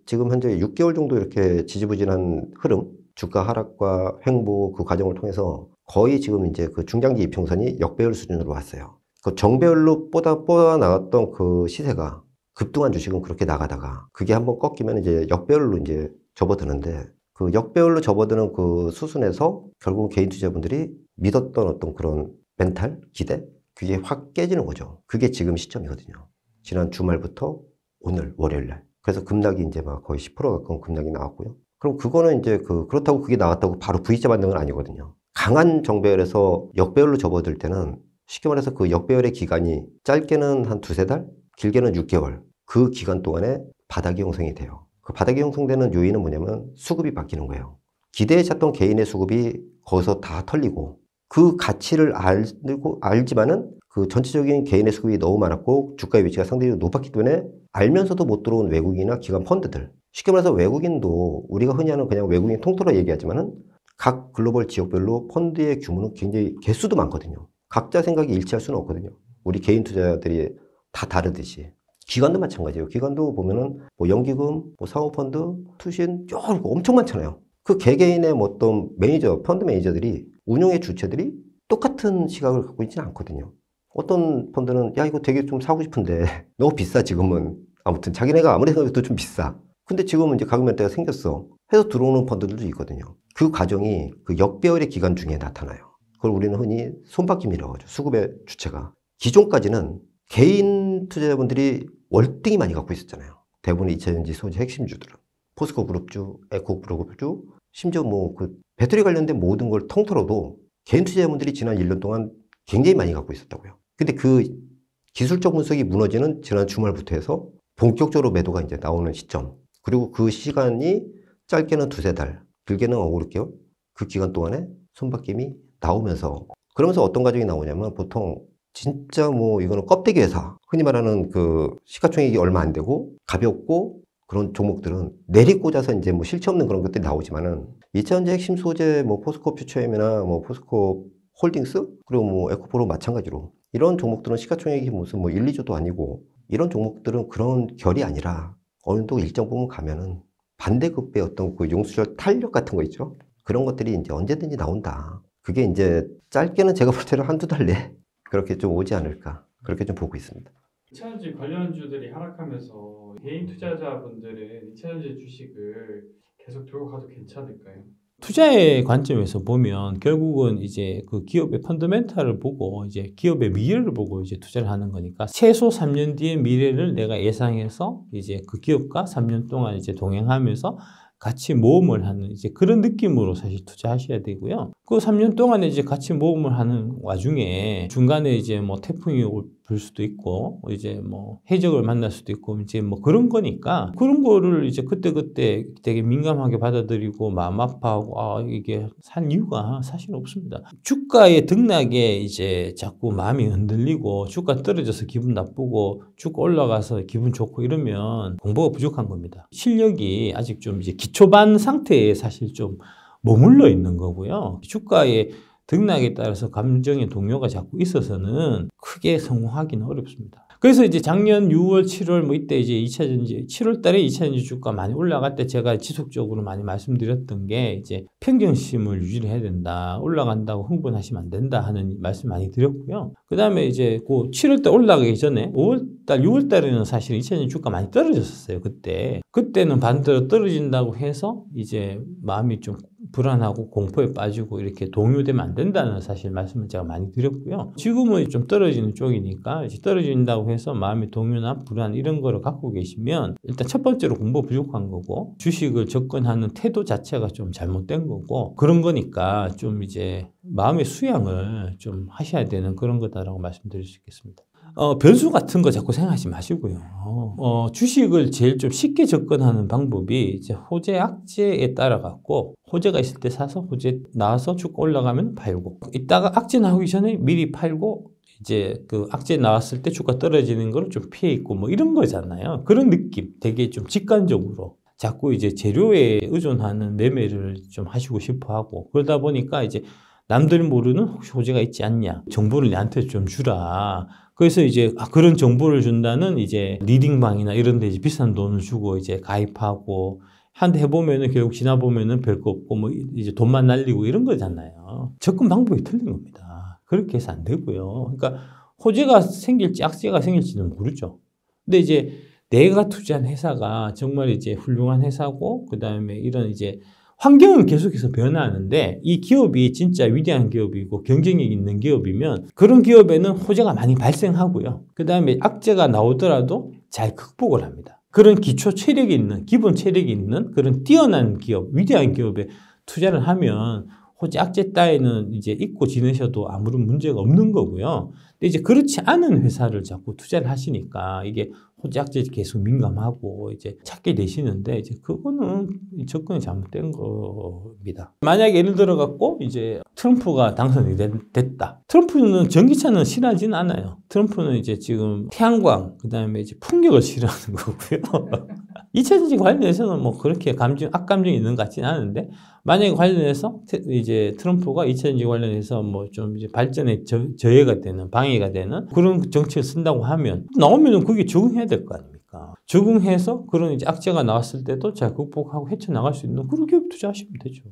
지금 현재 6개월 정도 이렇게 지지부진한 흐름, 주가 하락과 횡보 그 과정을 통해서 거의 지금 이제 그 중장기 이평선이 역배열 수준으로 왔어요. 그 정배열로 뻗어 나갔던 그 시세가 급등한 주식은 그렇게 나가다가 그게 한번 꺾이면 이제 역배열로 이제 접어드는데, 그 역배열로 접어드는 그 수순에서 결국은 개인 투자자분들이 믿었던 어떤 그런 멘탈, 기대, 그게 확 깨지는 거죠. 그게 지금 시점이거든요. 지난 주말부터 오늘 월요일 날. 그래서 급락이 이제 막 거의 10% 가까운 급락이 나왔고요. 그럼 그거는 이제 그렇다고 그게 나왔다고 바로 V자 받는 건 아니거든요. 강한 정배열에서 역배열로 접어들 때는 쉽게 말해서 그 역배열의 기간이 짧게는 한 2-3달, 길게는 6개월. 그 기간 동안에 바닥이 형성이 돼요. 그 바닥이 형성되는 요인은 뭐냐면 수급이 바뀌는 거예요. 기대에 찼던 개인의 수급이 거기서 다 털리고, 그 가치를 알지만은 그 전체적인 개인의 수급이 너무 많았고 주가의 위치가 상당히 높았기 때문에 알면서도 못 들어온 외국인이나 기관 펀드들, 쉽게 말해서 외국인도 우리가 흔히 하는 그냥 외국인 통틀어 얘기하지만은 각 글로벌 지역별로 펀드의 규모는 굉장히 개수도 많거든요. 각자 생각이 일치할 수는 없거든요. 우리 개인 투자자들이 다 다르듯이 기관도 마찬가지예요. 기관도 보면은 뭐 연기금, 뭐 사모펀드, 투신 엄청 많잖아요. 그 개개인의 뭐 어떤 매니저, 펀드 매니저들이, 운용의 주체들이 똑같은 시각을 갖고 있지는 않거든요. 어떤 펀드는 야 이거 되게 좀 사고 싶은데 너무 비싸 지금은. 아무튼 자기네가 아무리 생각해도 좀 비싸. 근데 지금은 이제 가격 매매가 생겼어 해서 들어오는 펀드들도 있거든요. 그 과정이 그 역배열의 기간 중에 나타나요. 그걸 우리는 흔히 손바뀜이라고 하죠. 수급의 주체가. 기존까지는 개인 투자자분들이 월등히 많이 갖고 있었잖아요. 대부분의 2차전지 소재 핵심주들은. 포스코 그룹주, 에코프로 그룹주, 심지어 뭐 그 배터리 관련된 모든 걸 통틀어도 개인 투자자분들이 지난 1년 동안 굉장히 많이 갖고 있었다고요. 근데 그 기술적 분석이 무너지는 지난 주말부터 해서 본격적으로 매도가 이제 나오는 시점. 그리고 그 시간이 짧게는 2-3달, 길게는 5-6개월. 그 기간 동안에 손바뀜이 나오면서, 그러면서 어떤 과정이 나오냐면 보통 진짜 뭐 이거는 껍데기 회사, 흔히 말하는 그 시가총액이 얼마 안 되고 가볍고 그런 종목들은 내리꽂아서 이제 뭐 실체 없는 그런 것들이 나오지만은 2차전지 핵심 소재 뭐 포스코 퓨처엠이나 뭐 포스코 홀딩스 그리고 뭐 에코프로 마찬가지로 이런 종목들은 시가총액이 무슨 뭐 1, 2조도 아니고 이런 종목들은 그런 결이 아니라 어느 정도 일정 부분 가면은 반대급의 어떤 그 용수철 탄력 같은 거 있죠. 그런 것들이 이제 언제든지 나온다. 그게 이제 짧게는 제가 볼 때는 한두 달 내에 그렇게 좀 오지 않을까. 그렇게 좀 보고 있습니다. 2차전지 관련주들이 하락하면서 개인 투자자분들은 2차전지 주식을 계속 들고 가도 괜찮을까요? 투자의 관점에서 보면 결국은 이제 그 기업의 펀더멘탈을 보고 이제 기업의 미래를 보고 이제 투자를 하는 거니까 최소 3년 뒤의 미래를 내가 예상해서 이제 그 기업과 3년 동안 이제 동행하면서 같이 모험을 하는 이제 그런 느낌으로 사실 투자하셔야 되고요. 그 3년 동안에 이제 같이 모험을 하는 와중에 중간에 이제 뭐 태풍이 불 수도 있고 이제 뭐 해적을 만날 수도 있고 이제 뭐 그런 거니까 그런 거를 이제 그때그때 되게 민감하게 받아들이고 마음 아파하고 아 이게 산 이유가 사실 없습니다. 주가의 등락에 이제 자꾸 마음이 흔들리고 주가 떨어져서 기분 나쁘고 주가 올라가서 기분 좋고 이러면 공부가 부족한 겁니다. 실력이 아직 좀 이제 기초반 상태에 사실 좀 머물러 있는 거고요. 주가의 등락에 따라서 감정의 동요가 자꾸 있어서는 크게 성공하기는 어렵습니다. 그래서 이제 작년 6월, 7월 뭐 이때 이제 2차전지 7월 달에 2차전지 주가 많이 올라갈 때 제가 지속적으로 많이 말씀드렸던 게 이제 평정심을 유지를 해야 된다. 올라간다고 흥분하시면 안 된다 하는 말씀 많이 드렸고요. 그다음에 이제 그 7월 달 올라가기 전에 5월 달, 6월 달에는 사실 2차전지 주가 많이 떨어졌었어요. 그때는 반대로 떨어진다고 해서 이제 마음이 좀 불안하고 공포에 빠지고 이렇게 동요되면 안 된다는 사실 말씀을 제가 많이 드렸고요. 지금은 좀 떨어지는 쪽이니까 이제 떨어진다고 해서 마음이 동요나 불안 이런 거를 갖고 계시면 일단 첫 번째로 공부 부족한 거고 주식을 접근하는 태도 자체가 좀 잘못된 거고 그런 거니까 좀 이제 마음의 수양을 좀 하셔야 되는 그런 거다라고 말씀드릴 수 있겠습니다. 변수 같은 거 자꾸 생각하지 마시고요. 주식을 제일 좀 쉽게 접근하는 방법이 이제 호재 악재에 따라 갖고 호재가 있을 때 사서 호재 나와서 쭉 올라가면 팔고 이따가 악재 나오기 전에 미리 팔고 이제 그 악재 나왔을 때 주가 떨어지는 걸 좀 피해 있고 뭐 이런 거잖아요. 그런 느낌 되게 좀 직관적으로 자꾸 이제 재료에 의존하는 매매를 좀 하시고 싶어 하고 그러다 보니까 이제 남들 모르는 혹시 호재가 있지 않냐 정보를 나한테 좀 주라. 그래서 이제 그런 정보를 준다는 이제 리딩방이나 이런 데 이제 비싼 돈을 주고 이제 가입하고 한 대 해보면은 결국 지나보면은 별거 없고 뭐 이제 돈만 날리고 이런 거잖아요. 접근 방법이 틀린 겁니다. 그렇게 해서 안 되고요. 그러니까 호재가 생길지 악재가 생길지는 모르죠. 근데 이제 내가 투자한 회사가 정말 이제 훌륭한 회사고 그 다음에 이런 이제 환경은 계속해서 변화하는데 이 기업이 진짜 위대한 기업이고 경쟁력 있는 기업이면 그런 기업에는 호재가 많이 발생하고요. 그 다음에 악재가 나오더라도 잘 극복을 합니다. 그런 기초 체력이 있는, 기본 체력이 있는 그런 뛰어난 기업, 위대한 기업에 투자를 하면 호재 악재 따위는 이제 잊고 지내셔도 아무런 문제가 없는 거고요. 근데 이제 그렇지 않은 회사를 자꾸 투자를 하시니까 이게 호재 악재 계속 민감하고 이제 찾게 되시는데 이제 그거는 접근이 잘못된 겁니다. 만약에 예를 들어 갖고 이제 트럼프가 당선이 됐다. 트럼프는 전기차는 싫어하지는 않아요. 트럼프는 이제 지금 태양광 그다음에 이제 풍력을 싫어하는 거고요. 2차전지 관련해서는 뭐 그렇게 악감정이 있는 것 같지는 않은데 만약에 관련해서 이제 트럼프가 2차전지 관련해서 뭐 좀 이제 발전에 저해가 되는 방해가 되는 그런 정책을 쓴다고 하면 나오면은 그게 적응해야 될 거 아닙니까? 적응해서 그런 이제 악재가 나왔을 때도 잘 극복하고 헤쳐나갈 수 있는 그런 기업 투자하시면 되죠.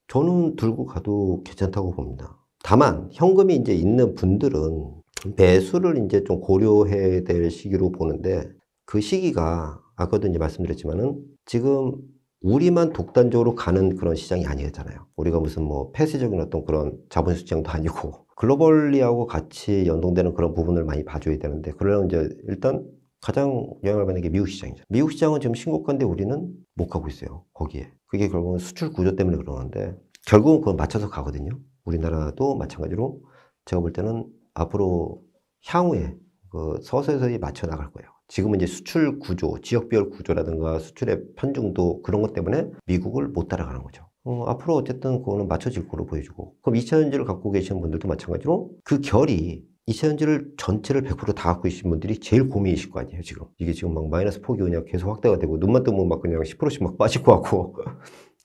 저는 들고 가도 괜찮다고 봅니다. 다만 현금이 이제 있는 분들은 매수를 이제 좀 고려해야 될 시기로 보는데 그 시기가 아까도 이제 말씀드렸지만은 지금 우리만 독단적으로 가는 그런 시장이 아니잖아요. 우리가 무슨 뭐 폐쇄적인 어떤 그런 자본시장 시장도 아니고 글로벌리하고 같이 연동되는 그런 부분을 많이 봐줘야 되는데 그러려면 이제 일단 가장 영향을 받는 게 미국 시장이죠. 미국 시장은 지금 심각한데 우리는 못 가고 있어요. 거기에. 그게 결국은 수출 구조 때문에 그러는데 결국은 그걸 맞춰서 가거든요. 우리나라도 마찬가지로 제가 볼 때는 앞으로 향후에 그 서서히 맞춰 나갈 거예요. 지금은 이제 수출 구조, 지역별 구조라든가 수출의 편중도 그런 것 때문에 미국을 못 따라가는 거죠. 앞으로 어쨌든 그거는 맞춰질 거로 보여주고 그럼 2차전지를 갖고 계시는 분들도 마찬가지로 그 결이 2차전지를 전체를 100% 다 갖고 계신 분들이 제일 고민이실 거 아니에요, 지금. 이게 지금 막 마이너스 폭이 그냥 계속 확대가 되고 눈만 뜨면 막 그냥 10%씩 막 빠지고 하고.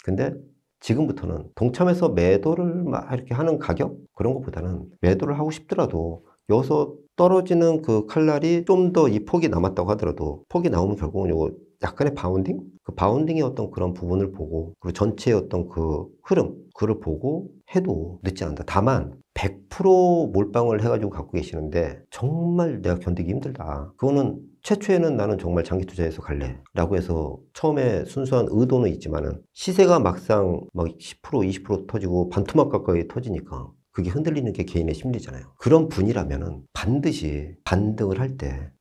근데 지금부터는 동참해서 매도를 막 이렇게 하는 가격? 그런 것보다는 매도를 하고 싶더라도 여기서 떨어지는 그 칼날이 좀 더 이 폭이 남았다고 하더라도 폭이 나오면 결국은 요거 약간의 바운딩? 그 바운딩의 어떤 그런 부분을 보고 그리고 전체의 어떤 그 흐름 그걸 보고 해도 늦지 않다. 다만 100% 몰빵을 해가지고 갖고 계시는데 정말 내가 견디기 힘들다. 그거는 최초에는 나는 정말 장기 투자해서 갈래 라고 해서 처음에 순수한 의도는 있지만은 시세가 막상 막 10% 20% 터지고 반토막 가까이 터지니까 그게 흔들리는 게 개인의 심리잖아요. 그런 분이라면은 반드시 반등을 할 때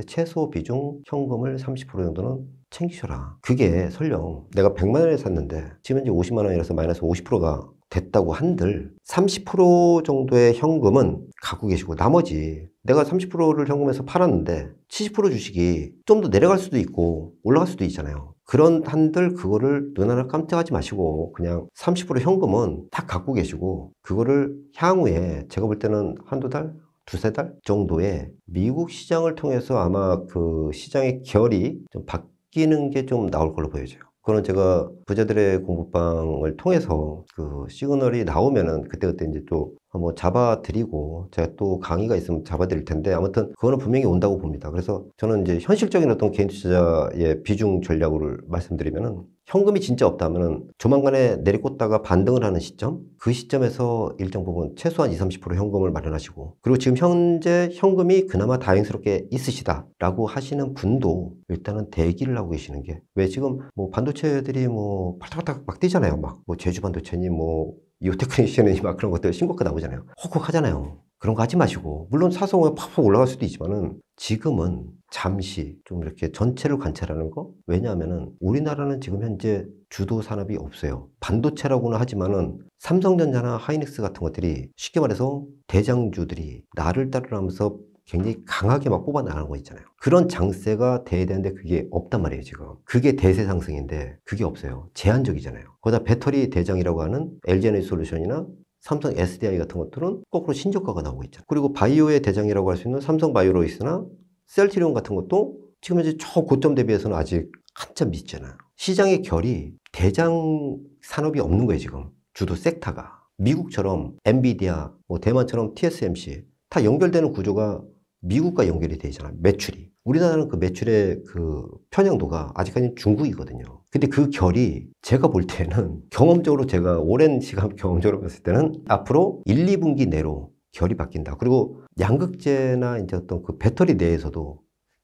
최소 비중 현금을 30% 정도는 챙기셔라. 그게 설령 내가 100만 원에 샀는데 지금 현재 50만 원이라서 마이너스 50%가 됐다고 한들 30% 정도의 현금은 갖고 계시고 나머지 내가 30%를 현금에서 팔았는데 70% 주식이 좀 더 내려갈 수도 있고 올라갈 수도 있잖아요. 그런 한들 그거를 눈 하나 깜짝하지 마시고 그냥 30% 현금은 다 갖고 계시고 그거를 향후에 제가 볼 때는 한두 달? 두세 달 정도의 미국 시장을 통해서 아마 그 시장의 결이 좀 바뀌는 게 좀 나올 걸로 보여져요. 그거는 제가 부자들의 공부방을 통해서 그 시그널이 나오면은 그때그때 이제 또 한번 잡아드리고 제가 또 강의가 있으면 잡아드릴 텐데 아무튼 그거는 분명히 온다고 봅니다. 그래서 저는 이제 현실적인 어떤 개인 투자의 비중 전략을 말씀드리면은 현금이 진짜 없다면은 조만간에 내리꽂다가 반등을 하는 시점 그 시점에서 일정 부분 최소한 20, 30% 현금을 마련하시고 그리고 지금 현재 현금이 그나마 다행스럽게 있으시다라고 하시는 분도 일단은 대기를 하고 계시는 게 왜 지금 뭐 반도체들이 뭐 팔딱팔딱 막 뛰잖아요. 막 뭐 제주 반도체니 뭐 이오테크니션이 막 그런 것들 신고가 나오잖아요. 혹혹 하잖아요. 그런 거 하지 마시고 물론 사서 팍팍 올라갈 수도 있지만은 지금은 잠시 좀 이렇게 전체를 관찰하는 거 왜냐하면은 우리나라는 지금 현재 주도 산업이 없어요. 반도체라고는 하지만은 삼성전자나 하이닉스 같은 것들이 쉽게 말해서 대장주들이 나를 따르면서 굉장히 강하게 막 뽑아 나가는 거 있잖아요. 그런 장세가 돼야 되는데 그게 없단 말이에요, 지금. 그게 대세 상승인데 그게 없어요. 제한적이잖아요. 거기다 배터리 대장이라고 하는 LG에너지솔루션이나 삼성 SDI 같은 것들은 거꾸로 신저가가 나오고 있잖아요. 그리고 바이오의 대장이라고 할 수 있는 삼성 바이오로이스나 셀트리온 같은 것도 지금 현재 저 고점 대비해서는 아직 한참 밑잖아요. 시장의 결이 대장 산업이 없는 거예요, 지금. 주도 섹터가. 미국처럼 엔비디아, 뭐 대만처럼 TSMC 다 연결되는 구조가 미국과 연결이 되잖아요. 매출이. 우리나라는 그 매출의 그 편향도가 아직까지는 중국이거든요. 근데 그 결이 제가 볼 때는 경험적으로 제가 오랜 시간 경험적으로 봤을 때는 앞으로 1, 2분기 내로 결이 바뀐다. 그리고 양극재나 이제 어떤 그 배터리 내에서도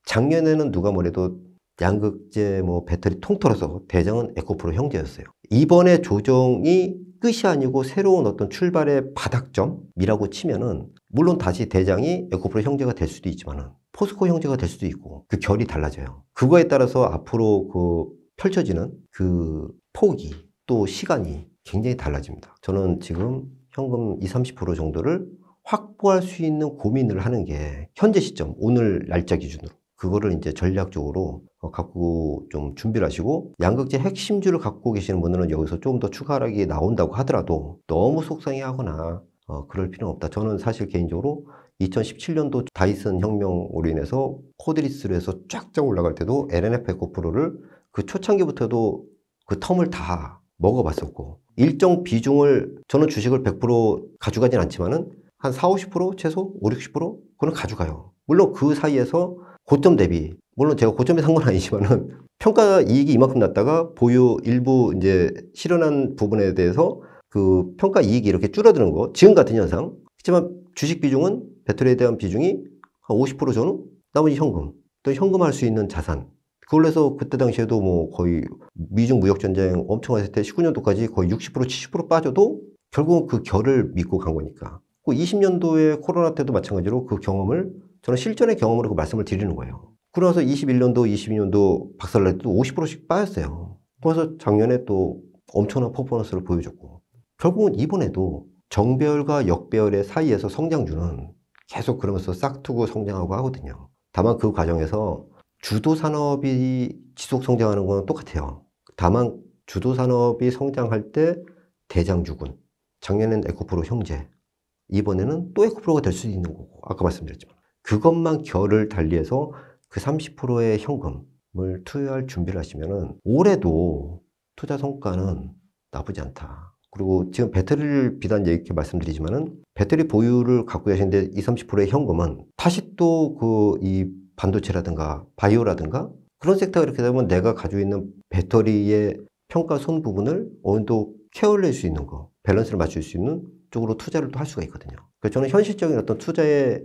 작년에는 누가 뭐래도 양극재 뭐 배터리 통틀어서 대장은 에코프로 형제였어요. 이번에 조정이 끝이 아니고 새로운 어떤 출발의 바닥점이라고 치면은 물론 다시 대장이 에코프로 형제가 될 수도 있지만은 포스코 형제가 될 수도 있고 그 결이 달라져요. 그거에 따라서 앞으로 그 펼쳐지는 그 폭이 또 시간이 굉장히 달라집니다. 저는 지금 현금 20, 30% 정도를 확보할 수 있는 고민을 하는 게 현재 시점, 오늘 날짜 기준으로 그거를 이제 전략적으로 갖고 좀 준비를 하시고 양극재 핵심주를 갖고 계시는 분들은 여기서 조금 더 추가 하락이 나온다고 하더라도 너무 속상해하거나 그럴 필요는 없다. 저는 사실 개인적으로 2017년도 다이슨 혁명으로 인해서 코드리스로 해서 쫙쫙 올라갈 때도 LNF 에코프로를 그 초창기부터도 그 텀을 다 먹어봤었고 일정 비중을 저는 주식을 100% 가져가진 않지만은 한 4, 50% 최소 5, 60% 그건 가져가요. 물론 그 사이에서 고점 대비 물론 제가 고점에 산 건 아니지만은 평가 이익이 이만큼 났다가 보유 일부 이제 실현한 부분에 대해서 그 평가 이익이 이렇게 줄어드는 거 지금 같은 현상 하지만 주식 비중은 배터리에 대한 비중이 한 50% 전후 나머지 현금 또 현금할 수 있는 자산 그걸로 해서 그때 당시에도 뭐 거의 미중 무역 전쟁 엄청 했을 때 19년도까지 거의 60% 70% 빠져도 결국은 그 결을 믿고 간 거니까 그 20년도에 코로나 때도 마찬가지로 그 경험을 저는 실전의 경험으로 그 말씀을 드리는 거예요. 그러면서 21년도, 22년도 박살날 때도 50%씩 빠졌어요. 그래서 작년에 또 엄청난 퍼포먼스를 보여줬고 결국은 이번에도 정배열과 역배열의 사이에서 성장주는 계속 그러면서 싹트고 성장하고 하거든요. 다만 그 과정에서 주도 산업이 지속 성장하는 건 똑같아요. 다만 주도 산업이 성장할 때 대장주군, 작년에는 에코프로 형제, 이번에는 또 에코프로가 될 수도 있는 거고 아까 말씀드렸지만 그것만 결을 달리해서 그 30%의 현금을 투여할 준비를 하시면은 올해도 투자 성과는 나쁘지 않다. 그리고 지금 배터리를 비단 이렇게 말씀드리지만은 배터리 보유를 갖고 계신데 20-30%의 현금은 다시 또 그 이 반도체라든가 바이오라든가 그런 섹터가 이렇게 되면 내가 가지고 있는 배터리의 평가손 부분을 어느 정도 케어를 낼 수 있는 거, 밸런스를 맞출 수 있는 쪽으로 투자를 또 할 수가 있거든요. 그래서 저는 현실적인 어떤 투자의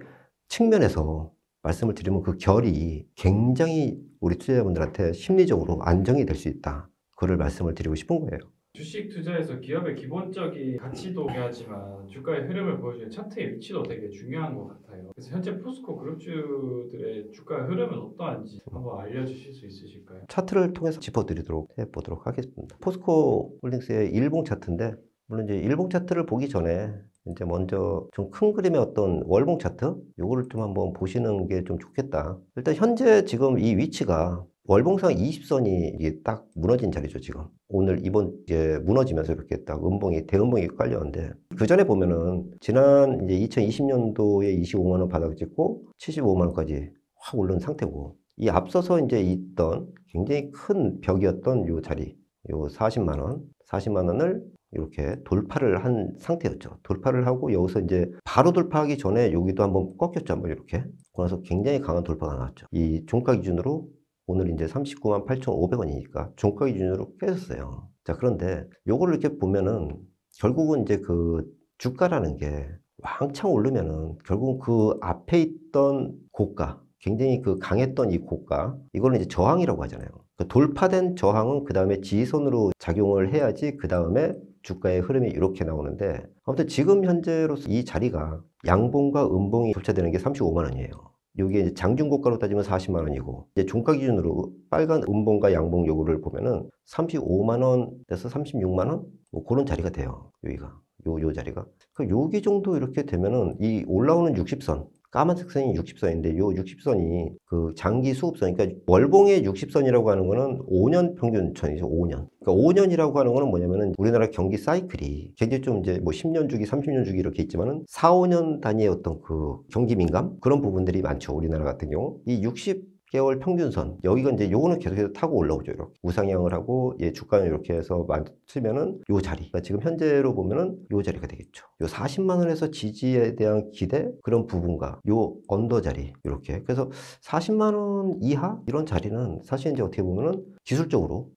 측면에서 말씀을 드리면 그 결이 굉장히 우리 투자자분들한테 심리적으로 안정이 될 수 있다. 그걸 말씀을 드리고 싶은 거예요. 주식 투자에서 기업의 기본적인 가치도 중요하지만 주가의 흐름을 보여주는 차트의 위치도 되게 중요한 것 같아요. 그래서 현재 포스코 그룹주들의 주가 흐름은 어떠한지 한번 알려주실 수 있으실까요? 차트를 통해서 짚어드리도록 해보도록 하겠습니다. 포스코 홀딩스의 일봉 차트인데, 물론 이제 일봉 차트를 보기 전에 이제 먼저 좀 큰 그림의 어떤 월봉 차트, 요거를 좀 한번 보시는 게 좀 좋겠다. 일단 현재 지금 이 위치가 월봉상 20선이 이게 딱 무너진 자리죠, 지금. 오늘 이번 이제 무너지면서 이렇게 딱 대음봉이 깔렸는데, 그 전에 보면은 지난 이제 2020년도에 25만원 바닥 찍고 75만원까지 확 오른 상태고, 이 앞서서 이제 있던 굉장히 큰 벽이었던 요 자리, 요 40만원을 이렇게 돌파를 한 상태였죠. 돌파를 하고 여기서 이제 바로 돌파하기 전에 여기도 한번 꺾였죠. 한번 이렇게. 그래서 굉장히 강한 돌파가 나왔죠. 이 종가 기준으로 오늘 이제 39만 8,500원이니까 종가 기준으로 깨졌어요. 자, 그런데 요거를 이렇게 보면은 결국은 이제 그 주가라는 게 왕창 오르면은 결국은 그 앞에 있던 고가, 굉장히 그 강했던 이 고가, 이거는 이제 저항이라고 하잖아요. 그러니까 돌파된 저항은 그 다음에 지지선으로 작용을 해야지 그 다음에 주가의 흐름이 이렇게 나오는데, 아무튼 지금 현재로서 이 자리가 양봉과 음봉이 겹쳐되는 게 35만원이에요. 여기에 이제 장중고가로 따지면 40만원이고, 이제 종가 기준으로 빨간 음봉과 양봉 요거를 보면은 35만원에서 36만원? 뭐 그런 자리가 돼요. 여기가. 요 자리가. 그 여기 정도 이렇게 되면은 이 올라오는 60선, 까만색 선이 60선인데 요 60선이 그 장기 수급선, 그러니까 월봉의 60선이라고 하는 거는 5년 평균선이죠. 5년. 그러니까 5년이라고 하는 거는 뭐냐면은 우리나라 경기 사이클이 굉장히 좀 이제 뭐 10년 주기, 30년 주기 이렇게 있지만은 4, 5년 단위의 어떤 그 경기 민감 그런 부분들이 많죠. 우리나라 같은 경우. 이 60개월 평균선, 여기가 이제 요거는 계속해서 타고 올라오죠. 이렇게 우상향을 하고 예, 주가는 이렇게 해서 맞추면은 요 자리, 그러니까 지금 현재로 보면은 요 자리가 되겠죠. 요 40만 원에서 지지에 대한 기대, 그런 부분과 요 언더 자리, 이렇게. 그래서 40만 원 이하 이런 자리는 사실 이제 어떻게 보면은 기술적으로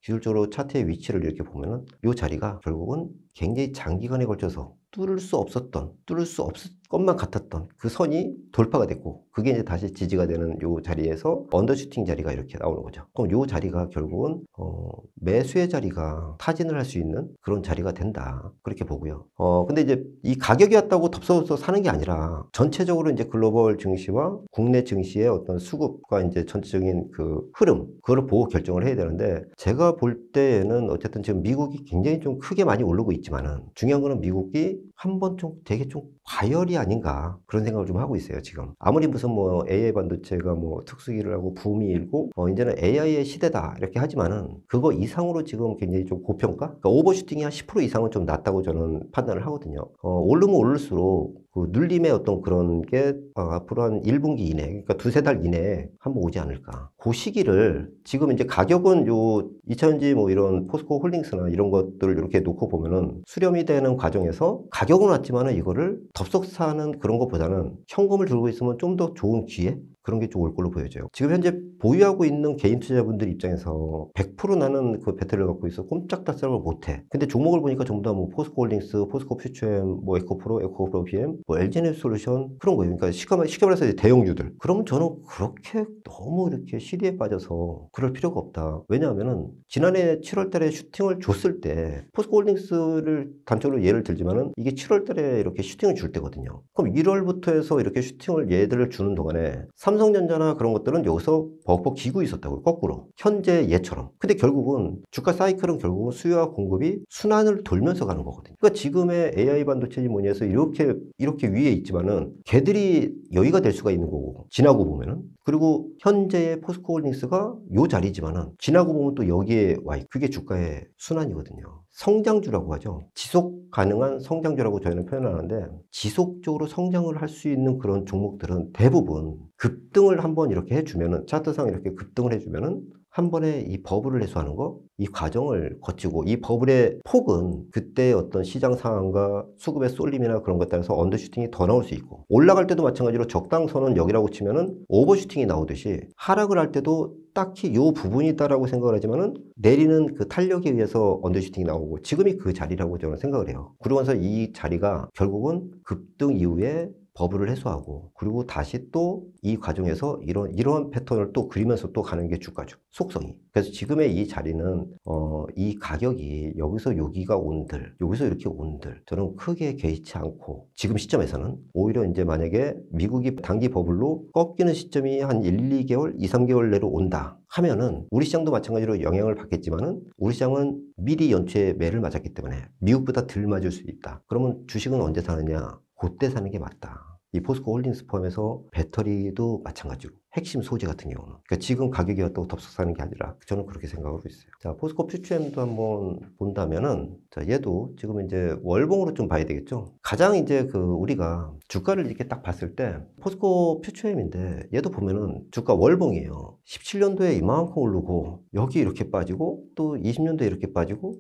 차트의 위치를 이렇게 보면은 요 자리가 결국은 굉장히 장기간에 걸쳐서 뚫을 수 없을 것만 같았던 그 선이 돌파가 됐고, 그게 이제 다시 지지가 되는 요 자리에서 언더슈팅 자리가 이렇게 나오는 거죠. 그럼 요 자리가 결국은 매수의 자리가 타진을 할 수 있는 그런 자리가 된다, 그렇게 보고요. 근데 이제 이 가격이 왔다고 덥석덥석 사는 게 아니라 전체적으로 이제 글로벌 증시와 국내 증시의 어떤 수급과 이제 전체적인 그 흐름, 그거를 보고 결정을 해야 되는데, 제가 볼 때에는 어쨌든 지금 미국이 굉장히 좀 크게 많이 오르고 있지만은 중요한 거는 미국이 한번 좀 되게 좀 과열이 아닌가, 그런 생각을 좀 하고 있어요. 지금 아무리 무슨 뭐 AI 반도체가 뭐 특수기를 하고 붐이 일고 이제는 AI의 시대다 이렇게 하지만은 그거 이상으로 지금 굉장히 좀 고평가, 그러니까 오버슈팅이 한 10% 이상은 좀 낮다고 저는 판단을 하거든요. 오르면 오를수록 그 눌림의 어떤 그런 게 앞으로 한 1분기 이내, 그러니까 두세 달 이내에 한번 오지 않을까. 그 시기를 지금 이제 가격은 요 2000지 뭐 이런 포스코 홀딩스나 이런 것들을 이렇게 놓고 보면은 수렴이 되는 과정에서 가격은 왔지만은 이거를 덥석 사는 그런 것보다는 현금을 들고 있으면 좀 더 좋은 기회? 그런 게 좀 올 걸로 보여져요. 지금 현재 보유하고 있는 개인 투자자분들 입장에서 100% 나는 그 배터리를 갖고 있어 꼼짝달싹을 못해. 근데 종목을 보니까 전부 다 뭐 포스코 홀딩스, 포스코 퓨처엠, 뭐 에코프로 BM, 뭐 LG에너지솔루션 그런 거예요. 그러니까 쉽게 말해서 이제 대형주들. 그러면 저는 그렇게 너무 이렇게 시리에 빠져서 그럴 필요가 없다. 왜냐하면은 지난해 7월 달에 슈팅을 줬을 때 포스코 홀딩스를 단적으로 예를 들지만은 이게 7월 달에 이렇게 슈팅을 줄 때거든요. 그럼 1월부터 해서 이렇게 슈팅을 얘들을 주는 동안에 삼성전자나 그런 것들은 여기서 버벅 기고 있었다고요. 거꾸로. 현재 얘처럼. 근데 결국은 주가 사이클은 결국은 수요와 공급이 순환을 돌면서 가는 거거든요. 그러니까 지금의 AI 반도체지 뭐니 해서 이렇게 위에 있지만은 걔들이 여기가 될 수가 있는 거고, 지나고 보면은. 그리고 현재의 포스코 홀딩스가 요 자리지만은 지나고 보면 또 여기에 와 있고, 그게 주가의 순환이거든요. 성장주라고 하죠. 지속 가능한 성장주라고 저희는 표현하는데, 지속적으로 성장을 할 수 있는 그런 종목들은 대부분 급등을 한번 이렇게 해주면은, 차트상 이렇게 급등을 해주면은 한 번에 이 버블을 해소하는 거, 이 과정을 거치고 이 버블의 폭은 그때 어떤 시장 상황과 수급의 쏠림이나 그런 것에 따라서 언더슈팅이 더 나올 수 있고, 올라갈 때도 마찬가지로 적당선은 여기라고 치면은 오버슈팅이 나오듯이 하락을 할 때도 딱히 요 부분이 있다라고 생각을 하지만은 내리는 그 탄력에 의해서 언더슈팅이 나오고, 지금이 그 자리라고 저는 생각을 해요. 그러면서 이 자리가 결국은 급등 이후에 버블을 해소하고, 그리고 다시 또 이 과정에서 이런 패턴을 또 그리면서 또 가는 게 주가죠. 속성이. 그래서 지금의 이 자리는 이 가격이 여기서 여기가 온들, 여기서 이렇게 온들, 저는 크게 개의치 않고, 지금 시점에서는 오히려 이제 만약에 미국이 단기 버블로 꺾이는 시점이 한 1, 2개월, 2, 3개월 내로 온다 하면은 우리 시장도 마찬가지로 영향을 받겠지만은, 우리 시장은 미리 연초에 매를 맞았기 때문에 미국보다 덜 맞을 수 있다. 그러면 주식은 언제 사느냐? 그때 사는 게 맞다. 이 포스코 홀딩스 포함해서 배터리도 마찬가지로 핵심 소재 같은 경우는, 그러니까 지금 가격이 왔다고 덥석 사는 게 아니라, 저는 그렇게 생각하고 있어요. 자, 포스코 퓨처엠도 한번 본다면은, 자, 얘도 지금 이제 월봉으로 좀 봐야 되겠죠. 가장 이제 우리가 주가를 이렇게 딱 봤을 때 포스코 퓨처엠인데, 얘도 보면은 주가 월봉이에요. 17년도에 이만큼 오르고 여기 이렇게 빠지고, 또 20년도에 이렇게 빠지고,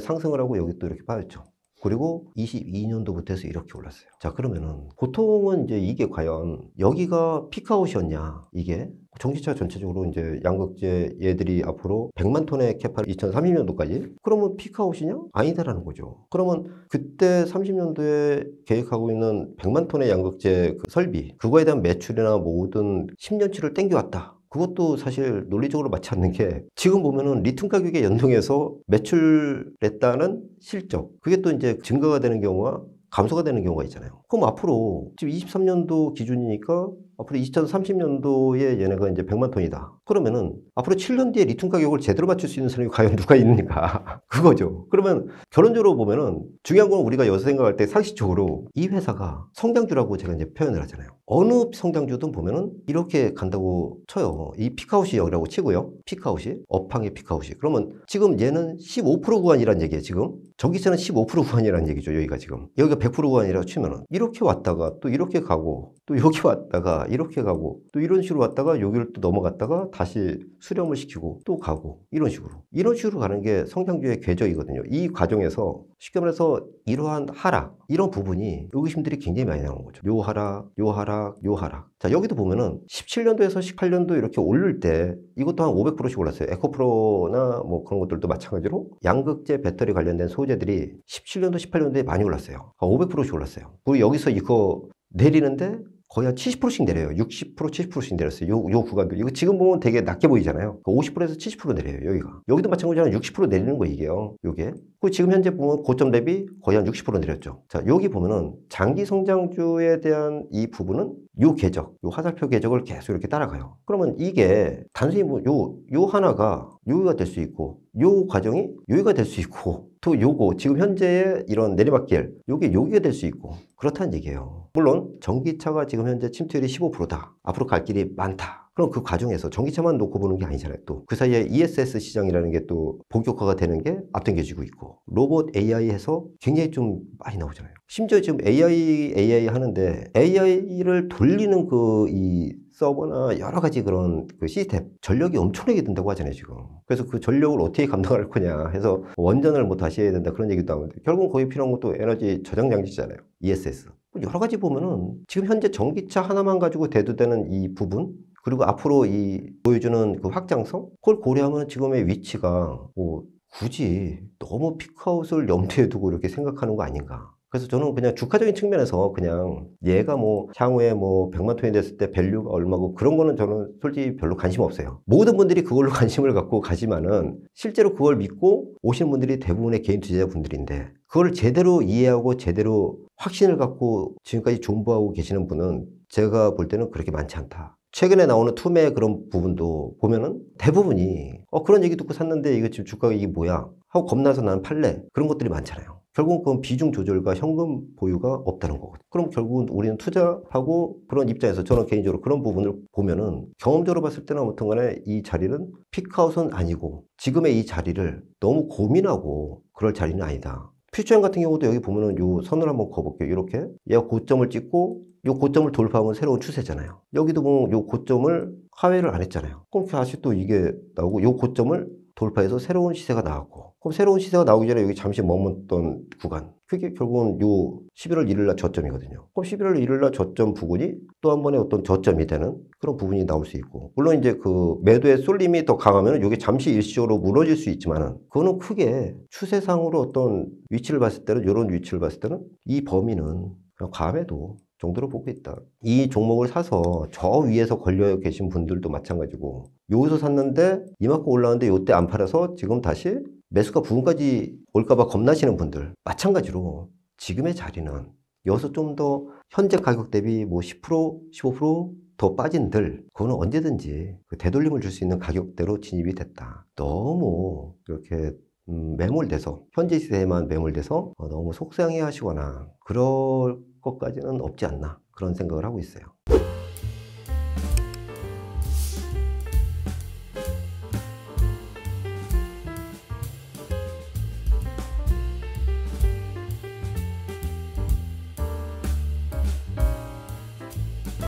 상승을 하고 여기 또 이렇게 빠졌죠. 그리고 22년도부터 해서 이렇게 올랐어요. 자, 그러면은 보통은 이제 이게 과연 여기가 피크아웃이었냐, 이게 전기차 전체적으로 이제 양극재 얘들이 앞으로 100만 톤의 캐파 2030년도까지, 그러면 피크아웃이냐? 아니다라는 거죠. 그러면 그때 30년도에 계획하고 있는 100만 톤의 양극재 그 설비, 그거에 대한 매출이나 모든 10년치를 땡겨왔다. 그것도 사실 논리적으로 맞지 않는 게, 지금 보면은 리튬 가격에 연동해서 매출했다는 실적, 그게 또 이제 증가가 되는 경우와 감소가 되는 경우가 있잖아요. 그럼 앞으로 지금 23년도 기준이니까 앞으로 2030년도에 얘네가 이제 100만 톤이다. 그러면은 앞으로 7년 뒤에 리튬 가격을 제대로 맞출 수 있는 사람이 과연 누가 있는가? 그거죠. 그러면 결론적으로 보면은 중요한 건, 우리가 여기서 생각할 때 상식적으로 이 회사가 성장주라고 제가 이제 표현을 하잖아요. 어느 성장주든 보면은 이렇게 간다고 쳐요. 이 피크아웃이 여기라고 치고요. 피크아웃이, 업황의 피크아웃이. 그러면 지금 얘는 15% 구간이란 얘기예요. 지금 전기차는 15% 구간이란 얘기죠. 여기가 지금 여기가 100% 구간이라고 치면은 이렇게 왔다가 또 이렇게 가고, 또 여기 왔다가 이렇게 가고, 또 이런 식으로 왔다가 여기를 또 넘어갔다가 다시 수렴을 시키고 또 가고, 이런 식으로 가는 게 성장주의 궤적이거든요. 이 과정에서 쉽게 말해서 이러한 하락, 이런 부분이 의구심들이 굉장히 많이 나오는 거죠. 요 하락, 요 하락, 요 하락. 자, 여기도 보면은 17년도에서 18년도 이렇게 오를 때 이것도 한 500%씩 올랐어요. 에코프로나 뭐 그런 것들도 마찬가지로 양극재 배터리 관련된 소재들이 17년도, 18년도에 많이 올랐어요. 500%씩 올랐어요. 그리고 여기서 이거 내리는데 거의 한 70%씩 내려요. 60%, 70%씩 내렸어요. 요 구간도. 이거 지금 보면 되게 낮게 보이잖아요. 50%에서 70% 내려요, 여기가. 여기도 마찬가지로 60% 내리는 거, 이게요. 요게. 그 지금 현재 보면 고점 대비 거의 한 60% 내렸죠. 자, 여기 보면은 장기 성장주에 대한 이 부분은 요 궤적, 요 화살표 궤적을 계속 이렇게 따라가요. 그러면 이게 단순히 뭐 요 하나가 여기가 될 수 있고, 요 과정이 여기가 될 수 있고, 또 요거 지금 현재의 이런 내리막길, 요게 여기가 될 수 있고, 그렇다는 얘기예요. 물론 전기차가 지금 현재 침투율이 15%다. 앞으로 갈 길이 많다. 그럼 그 과정에서 전기차만 놓고 보는 게 아니잖아요. 또 그 사이에 ESS 시장이라는 게 또 본격화가 되는 게 앞당겨지고 있고, 로봇 AI 해서 굉장히 좀 많이 나오잖아요. 심지어 지금 AI 하는데, AI를 돌리는 이 서버나 여러 가지 그런 그 시스템, 전력이 엄청나게 든다고 하잖아요, 지금. 그래서 그 전력을 어떻게 감당할 거냐 해서 원전을 뭐 다시 해야 된다, 그런 얘기도 하는데, 결국은 거기 필요한 것도 에너지 저장 장치잖아요. ESS. 여러 가지 보면은 지금 현재 전기차 하나만 가지고 대두되는 이 부분, 그리고 앞으로 보여주는 그 확장성, 그걸 고려하면 지금의 위치가 뭐 굳이 너무 피크아웃을 염두에 두고 이렇게 생각하는 거 아닌가. 그래서 저는 그냥 주가적인 측면에서 그냥 얘가 뭐 향후에 뭐 100만 톤이 됐을 때 밸류가 얼마고, 그런 거는 저는 솔직히 별로 관심 없어요. 모든 분들이 그걸로 관심을 갖고 가지만은 실제로 그걸 믿고 오시는 분들이 대부분의 개인 투자자분들인데, 그걸 제대로 이해하고 제대로 확신을 갖고 지금까지 존버하고 계시는 분은 제가 볼 때는 그렇게 많지 않다. 최근에 나오는 투매 그런 부분도 보면은 대부분이 그런 얘기 듣고 샀는데 이거 지금 주가가 이게 뭐야 하고 겁나서 난 팔래, 그런 것들이 많잖아요. 결국은 그건 비중 조절과 현금 보유가 없다는 거거든요. 그럼 결국은 우리는 투자하고 그런 입장에서 저는 개인적으로 그런 부분을 보면은 경험적으로 봤을 때는 아무튼 간에 이 자리는 피크아웃은 아니고, 지금의 이 자리를 너무 고민하고 그럴 자리는 아니다. 퓨처엠 같은 경우도 여기 보면은 요 선을 한번 그어볼게요. 이렇게 얘가 고점을 찍고 요 고점을 돌파하면 새로운 추세잖아요. 여기도 보면 요 고점을 하회를 안 했잖아요. 그럼 다시 또 이게 나오고 요 고점을 돌파해서 새로운 시세가 나왔고, 그럼 새로운 시세가 나오기 전에 여기 잠시 머물렀던 구간, 그게 결국은 요 11월 1일 날 저점이거든요. 그럼 11월 1일 날 저점 부근이 또 한 번의 어떤 저점이 되는 그런 부분이 나올 수 있고, 물론 이제 그 매도의 쏠림이 더 강하면 이게 잠시 일시적으로 무너질 수 있지만은, 그거는 크게 추세상으로 어떤 위치를 봤을 때는, 이런 위치를 봤을 때는 이 범위는 그냥 과매도 정도로 보고 있다. 이 종목을 사서 저 위에서 걸려 계신 분들도 마찬가지고, 여기서 샀는데 이만큼 올라왔는데 이때 안 팔아서 지금 다시 매수가 부근까지 올까봐 겁나시는 분들 마찬가지로, 지금의 자리는 여기서 좀 더 현재 가격 대비 뭐 10%, 15%더 빠진들, 그거는 언제든지 그 되돌림을 줄 수 있는 가격대로 진입이 됐다. 너무 이렇게 매몰돼서, 현재 시세에만 매몰돼서 너무 속상해 하시거나 그럴 것까지는 없지 않나, 그런 생각을 하고 있어요.